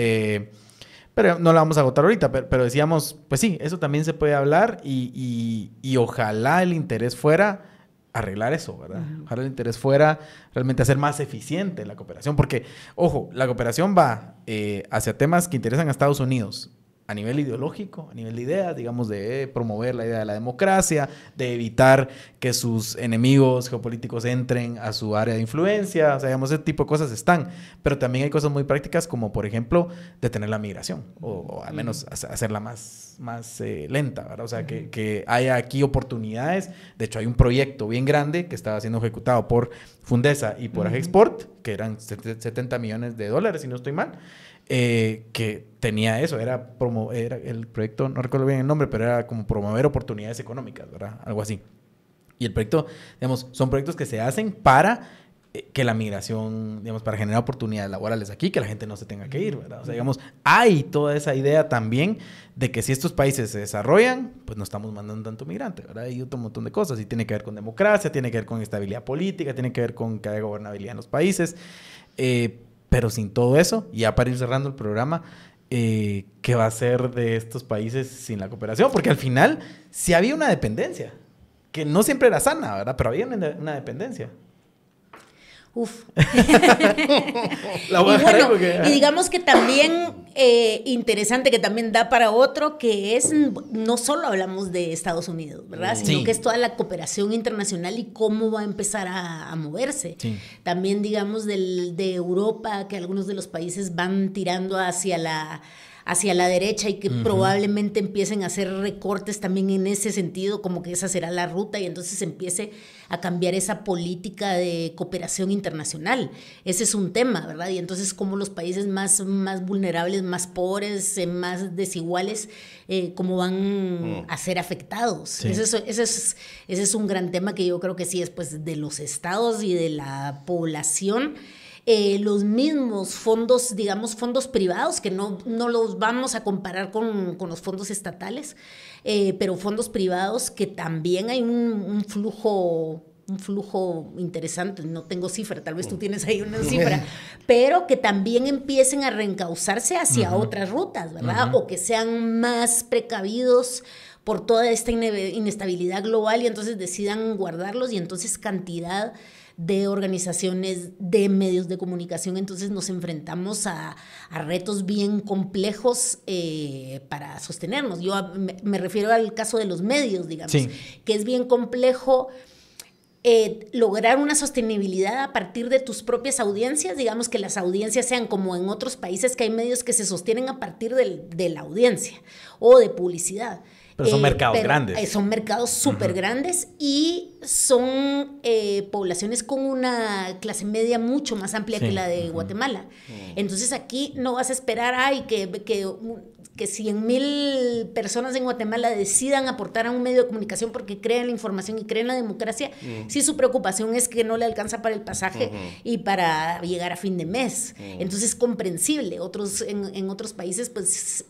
pero no la vamos a agotar ahorita. Pero decíamos, pues sí, eso también se puede hablar y ojalá el interés fuera arreglar eso, ¿verdad? Ojalá el interés fuera realmente hacer más eficiente la cooperación. Porque, ojo, la cooperación va hacia temas que interesan a Estados Unidos, a nivel ideológico, a nivel de ideas, digamos, de promover la idea de la democracia, de evitar que sus enemigos geopolíticos entren a su área de influencia, o sea, digamos, ese tipo de cosas están, pero también hay cosas muy prácticas como, por ejemplo, detener la migración, o al menos hacerla más lenta, ¿verdad? O sea, que haya aquí oportunidades. De hecho, hay un proyecto bien grande que estaba siendo ejecutado por Fundesa y por Agexport, que eran $70 millones, si no estoy mal, que tenía eso, era el proyecto, no recuerdo bien el nombre, pero era como promover oportunidades económicas, ¿verdad? Algo así. Y el proyecto, digamos, son proyectos que se hacen para que la migración, digamos, para generar oportunidades laborales aquí, que la gente no se tenga que ir, ¿verdad? O sea, digamos, hay toda esa idea también de que si estos países se desarrollan, pues no estamos mandando tanto migrante, ¿verdad? Hay otro montón de cosas, y tiene que ver con democracia, tiene que ver con estabilidad política, tiene que ver con que haya gobernabilidad en los países, pero sin todo eso, ya para ir cerrando el programa, ¿qué va a ser de estos países sin la cooperación? Porque al final sí había una dependencia, que no siempre era sana, ¿verdad? Pero había una dependencia. Uf. La voy a dejar ahí porque... Y digamos que también interesante, que también da para otro, que es, no solo hablamos de Estados Unidos, ¿verdad? Sino que es toda la cooperación internacional y cómo va a empezar a moverse. Sí. También, digamos, de Europa, que algunos de los países van tirando hacia la derecha y que probablemente empiecen a hacer recortes también en ese sentido, como que esa será la ruta y entonces empiece a cambiar esa política de cooperación internacional. Ese es un tema, ¿verdad? Y entonces cómo los países más vulnerables, más pobres, más desiguales, cómo van a ser afectados. Sí. Ese es un gran tema que yo creo que sí es pues de los estados y de la población. los mismos fondos, digamos, fondos privados, que no los vamos a comparar con los fondos estatales, pero fondos privados que también hay un flujo interesante, no tengo cifra, tal vez tú tienes ahí una cifra, pero que también empiecen a reencauzarse hacia otras rutas, ¿verdad? O que sean más precavidos por toda esta inestabilidad global y entonces decidan guardarlos, y entonces cantidad de organizaciones, de medios de comunicación, entonces nos enfrentamos a retos bien complejos para sostenernos. Yo me refiero al caso de los medios, digamos, que es bien complejo lograr una sostenibilidad a partir de tus propias audiencias, digamos que las audiencias sean como en otros países que hay medios que se sostienen a partir de la audiencia o de publicidad. Pero son mercados grandes. Son mercados súper grandes y son poblaciones con una clase media mucho más amplia que la de Guatemala. Entonces aquí no vas a esperar que 100,000 personas en Guatemala decidan aportar a un medio de comunicación porque creen la información y creen la democracia, si su preocupación es que no le alcanza para el pasaje y para llegar a fin de mes. Entonces es comprensible. En otros países, pues,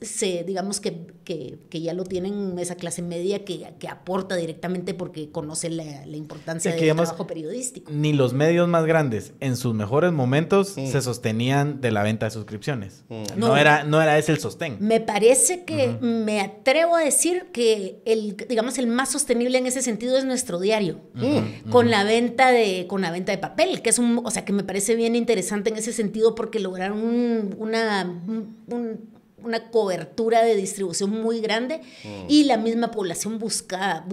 digamos que ya lo tienen esa clase media que aporta directamente porque conoce la importancia del trabajo periodístico. Ni los medios más grandes en sus mejores momentos se sostenían de la venta de suscripciones. No era ese el sostén. Me parece que me atrevo a decir que el más sostenible en ese sentido es nuestro diario, con la venta de papel, que es que me parece bien interesante en ese sentido porque lograron una cobertura de distribución muy grande y la misma población busca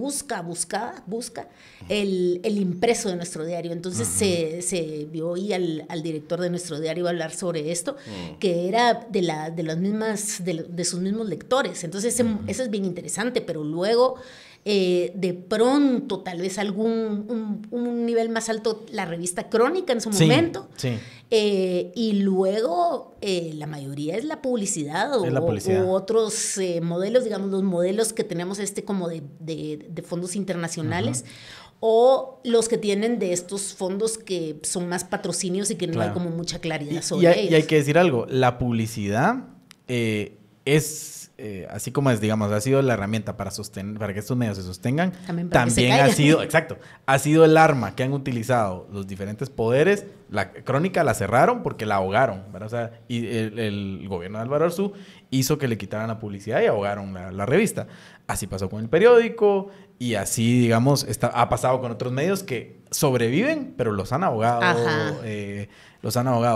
el impreso de nuestro diario. Entonces se vio hoy al director de nuestro diario hablar sobre esto, que era de sus mismos lectores. Entonces eso es bien interesante, pero luego de pronto tal vez un nivel más alto la revista Crónica en su momento, y luego la mayoría es la publicidad o otros modelos, digamos los modelos que tenemos como de fondos internacionales, o los que tienen de estos fondos que son más patrocinios y que no hay como mucha claridad sobre ellos. Y hay que decir algo, la publicidad es... así como ha sido la herramienta para que estos medios se sostengan, también ha sido el arma que han utilizado los diferentes poderes. La Crónica la cerraron porque la ahogaron, ¿verdad? O sea, y el gobierno de Álvaro Arzú hizo que le quitaran la publicidad y ahogaron la revista. Así pasó con el periódico y así, ha pasado con otros medios que sobreviven, pero los han ahogado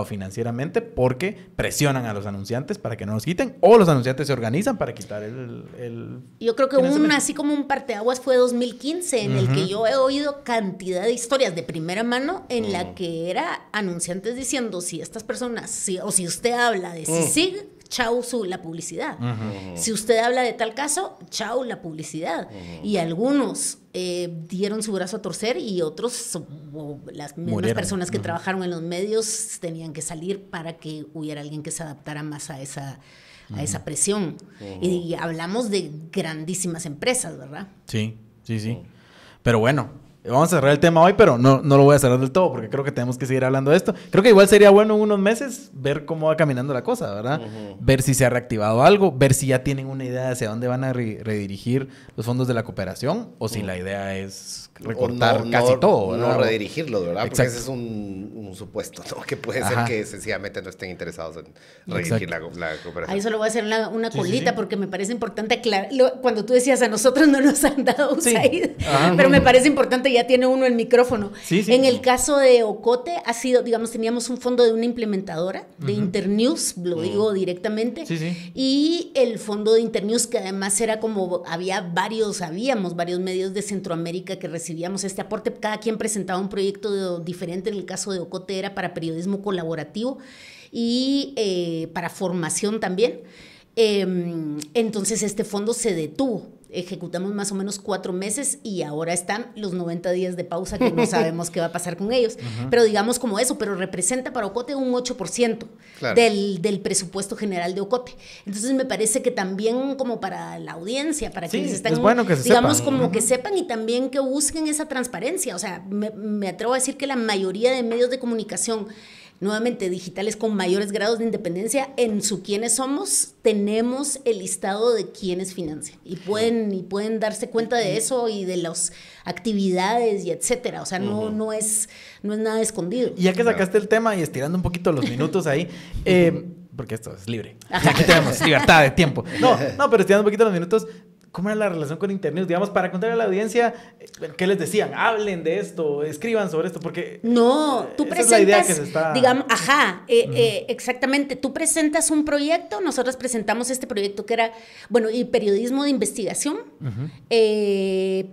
financieramente porque presionan a los anunciantes para que no los quiten, o los anunciantes se organizan para quitar el Yo creo que así como un parteaguas fue 2015, en el que yo he oído cantidad de historias de primera mano en la que era anunciantes diciendo, si estas personas, o si usted habla de CICIG, chau la publicidad. Si usted habla de tal caso, chau la publicidad. Y algunos dieron su brazo a torcer y otros, las mismas personas que trabajaron en los medios, tenían que salir para que hubiera alguien que se adaptara más a esa presión. Y hablamos de grandísimas empresas, ¿verdad? Sí. Pero bueno, vamos a cerrar el tema hoy, pero no lo voy a cerrar del todo porque creo que tenemos que seguir hablando de esto. Creo que igual sería bueno en unos meses ver cómo va caminando la cosa, ¿verdad? Ver si se ha reactivado algo, ver si ya tienen una idea de hacia dónde van a redirigir los fondos de la cooperación, o si la idea es recortar casi todo, ¿verdad? No redirigirlo, ¿verdad? Porque ese es un supuesto, ¿no? Que puede ser que sencillamente no estén interesados en redirigir la cooperación. Ahí solo voy a hacer una colita porque me parece importante aclarar. Cuando tú decías, a nosotros no nos han dado USAID, pero me parece importante, ya tiene uno el micrófono. En el caso de Ocote ha sido, teníamos un fondo de una implementadora de Internews, lo digo directamente, y el fondo de Internews, que además era como, habíamos varios medios de Centroamérica que recibíamos este aporte, cada quien presentaba un proyecto diferente. En el caso de Ocote era para periodismo colaborativo y para formación también. Entonces este fondo se detuvo. Ejecutamos más o menos 4 meses y ahora están los 90 días de pausa que no sabemos qué va a pasar con ellos. Pero digamos como eso, pero representa para Ocote un 8% del presupuesto general de Ocote. Entonces me parece que también como para la audiencia, para quienes están, es bueno que se digamos sepan. Como que sepan, y también que busquen esa transparencia. O sea, me atrevo a decir que la mayoría de medios de comunicación nuevamente digitales con mayores grados de independencia, en su quiénes somos, tenemos el listado de quiénes financian y pueden darse cuenta de eso y de las actividades y etcétera. O sea, no es nada escondido. Y ya que sacaste el tema y estirando un poquito los minutos ahí, porque esto es libre. Aquí tenemos libertad de tiempo. No, pero estirando un poquito los minutos, ¿cómo era la relación con Internews? Digamos, para contarle a la audiencia, ¿qué les decían? Hablen de esto, escriban sobre esto, porque... No, tú presentas, es la idea que se está... digamos, exactamente, tú presentas un proyecto, nosotros presentamos este proyecto que era, bueno, y periodismo de investigación, y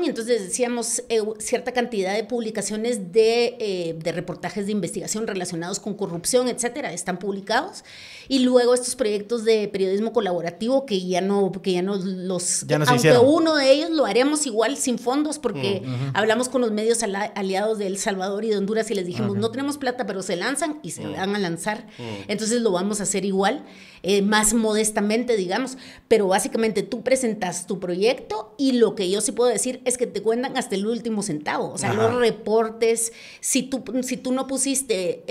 entonces decíamos cierta cantidad de publicaciones de reportajes de investigación relacionados con corrupción, etcétera, están publicados, y luego estos proyectos de periodismo colaborativo que ya no los... Ya no se aunque hicieron. uno de ellos lo haremos igual sin fondos porque hablamos con los medios aliados de El Salvador y de Honduras y les dijimos, no tenemos plata, pero se lanzan y se van a lanzar. Entonces lo vamos a hacer igual, más modestamente, digamos. Pero básicamente tú presentas tu proyecto y lo que yo sí puedo decir es que te cuentan hasta el último centavo. O sea, los reportes, si tú no pusiste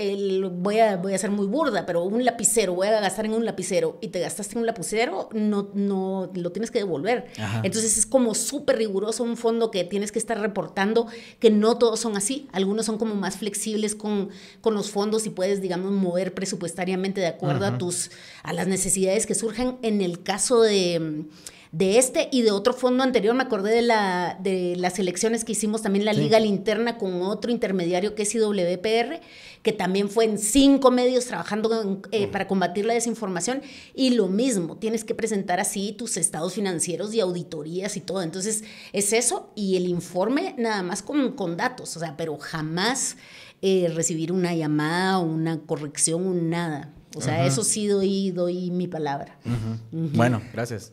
voy a ser muy burda, pero un lapicero, voy a gastar en un lapicero y te gastaste en un lapicero, no lo tienes que devolver. Entonces es como súper riguroso un fondo que tienes que estar reportando, que no todos son así, algunos son como más flexibles con los fondos y puedes, digamos, mover presupuestariamente de acuerdo a las necesidades que surgen. En el caso de este y de otro fondo anterior, me acordé de las elecciones que hicimos también la Liga Linterna con otro intermediario que es IWPR, que también fue en 5 medios trabajando para combatir la desinformación, y lo mismo, tienes que presentar así tus estados financieros y auditorías y todo. Entonces es eso, y el informe nada más con datos, o sea, pero jamás recibir una llamada o una corrección o nada. O sea, eso sí doy mi palabra. Bueno, gracias.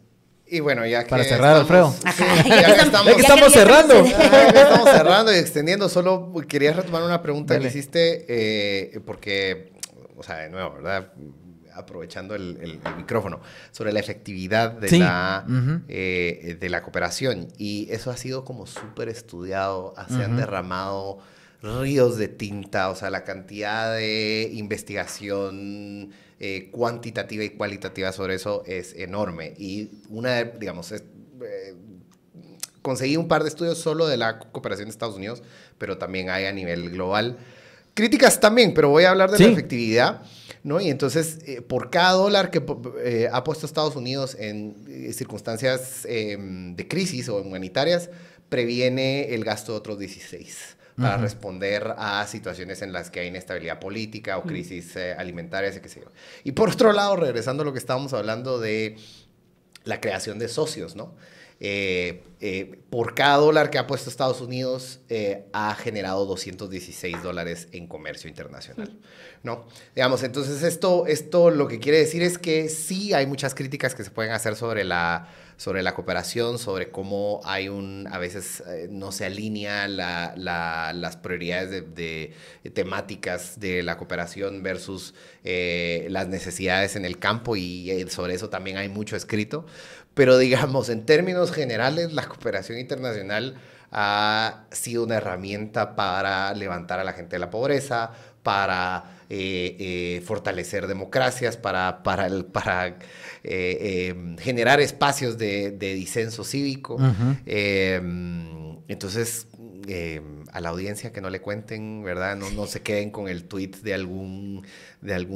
Y bueno, ya que... Para cerrar, Alfredo. Ya que estamos cerrando. Estamos cerrando y extendiendo. Solo quería retomar una pregunta Dale. que hiciste, porque, o sea, de nuevo, ¿verdad? Aprovechando el micrófono, sobre la efectividad de de la cooperación. Y eso ha sido como súper estudiado. Se han derramado ríos de tinta, o sea, la cantidad de investigación cuantitativa y cualitativa sobre eso es enorme. Y conseguí un par de estudios solo de la cooperación de Estados Unidos, pero también hay a nivel global. Críticas también, pero voy a hablar de la efectividad, ¿no? Y entonces, por cada dólar que ha puesto Estados Unidos en circunstancias de crisis o humanitarias, previene el gasto de otros 16 para responder a situaciones en las que hay inestabilidad política o crisis alimentarias y qué sé yo. Y por otro lado, regresando a lo que estábamos hablando de la creación de socios, ¿no? Por cada dólar que ha puesto Estados Unidos, ha generado $216 en comercio internacional, ¿no? Digamos, entonces esto lo que quiere decir es que sí hay muchas críticas que se pueden hacer sobre la cooperación, sobre cómo a veces no se alinea las prioridades de temáticas de la cooperación versus las necesidades en el campo, y sobre eso también hay mucho escrito. Pero digamos, en términos generales, la cooperación internacional ha sido una herramienta para levantar a la gente de la pobreza, para fortalecer democracias, para generar espacios de disenso cívico. Entonces, a la audiencia que no le cuenten, ¿verdad? No se queden con el tweet de algún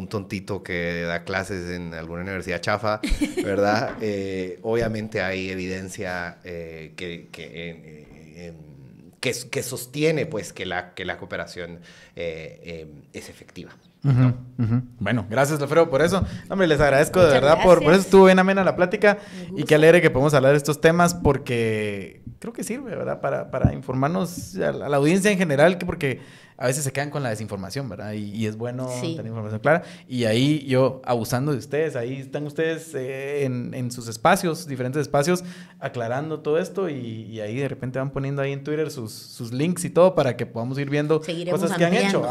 tontito que da clases en alguna universidad chafa, ¿verdad? Obviamente hay evidencia que sostiene, pues, que la cooperación es efectiva, ¿no? Bueno, gracias, Alfredo, por eso. Hombre, les agradezco de Muchas verdad por eso gracias. estuvo bien amena la plática, y qué alegre que podemos hablar de estos temas, porque creo que sirve, ¿verdad? Para informarnos a la audiencia en general, porque a veces se quedan con la desinformación, ¿verdad? Y es bueno tener información clara. Y ahí yo, abusando de ustedes, ahí están ustedes en sus espacios, diferentes espacios, aclarando todo esto, y ahí de repente van poniendo ahí en Twitter sus links y todo para que podamos ir viendo cosas que han hecho.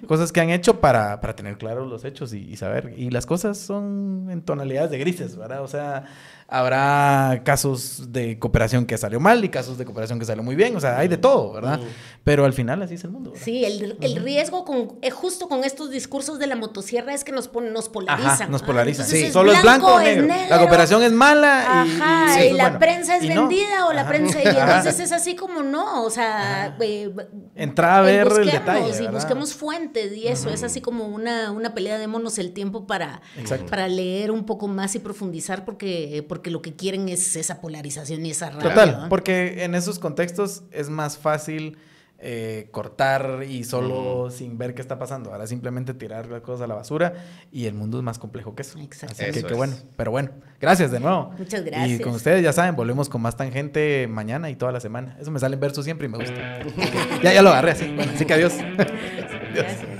Cosas que han hecho para tener claros los hechos y saber. Y las cosas son en tonalidades de grises, ¿verdad? O sea, habrá casos de cooperación que salió mal y casos de cooperación que salió muy bien. O sea, hay de todo, ¿verdad? Pero al final así es el mundo, ¿verdad? Sí, Sí, el riesgo justo con estos discursos de la motosierra es que nos polarizan. Ajá, nos polarizan. Entonces, Sí, solo es blanco o negro. La cooperación es mala y la prensa es vendida o la prensa... Y entonces es así como no, o sea... entrar a ver el detalle, y busquemos fuentes y eso. Es así como una pelea, démonos el tiempo para leer un poco más y profundizar porque lo que quieren es esa polarización y esa rabia. Total, ¿no? porque en esos contextos es más fácil cortar y solo sin ver qué está pasando. Ahora simplemente tirar las cosas a la basura y el mundo es más complejo que eso. Exacto. Así que Eso qué es. bueno. Pero bueno, gracias de nuevo. Muchas gracias. Y con ustedes ya saben, volvemos con más Tangente mañana y toda la semana. Eso me sale en verso siempre y me gusta. Ya lo agarré así. Bueno, así que adiós. Gracias.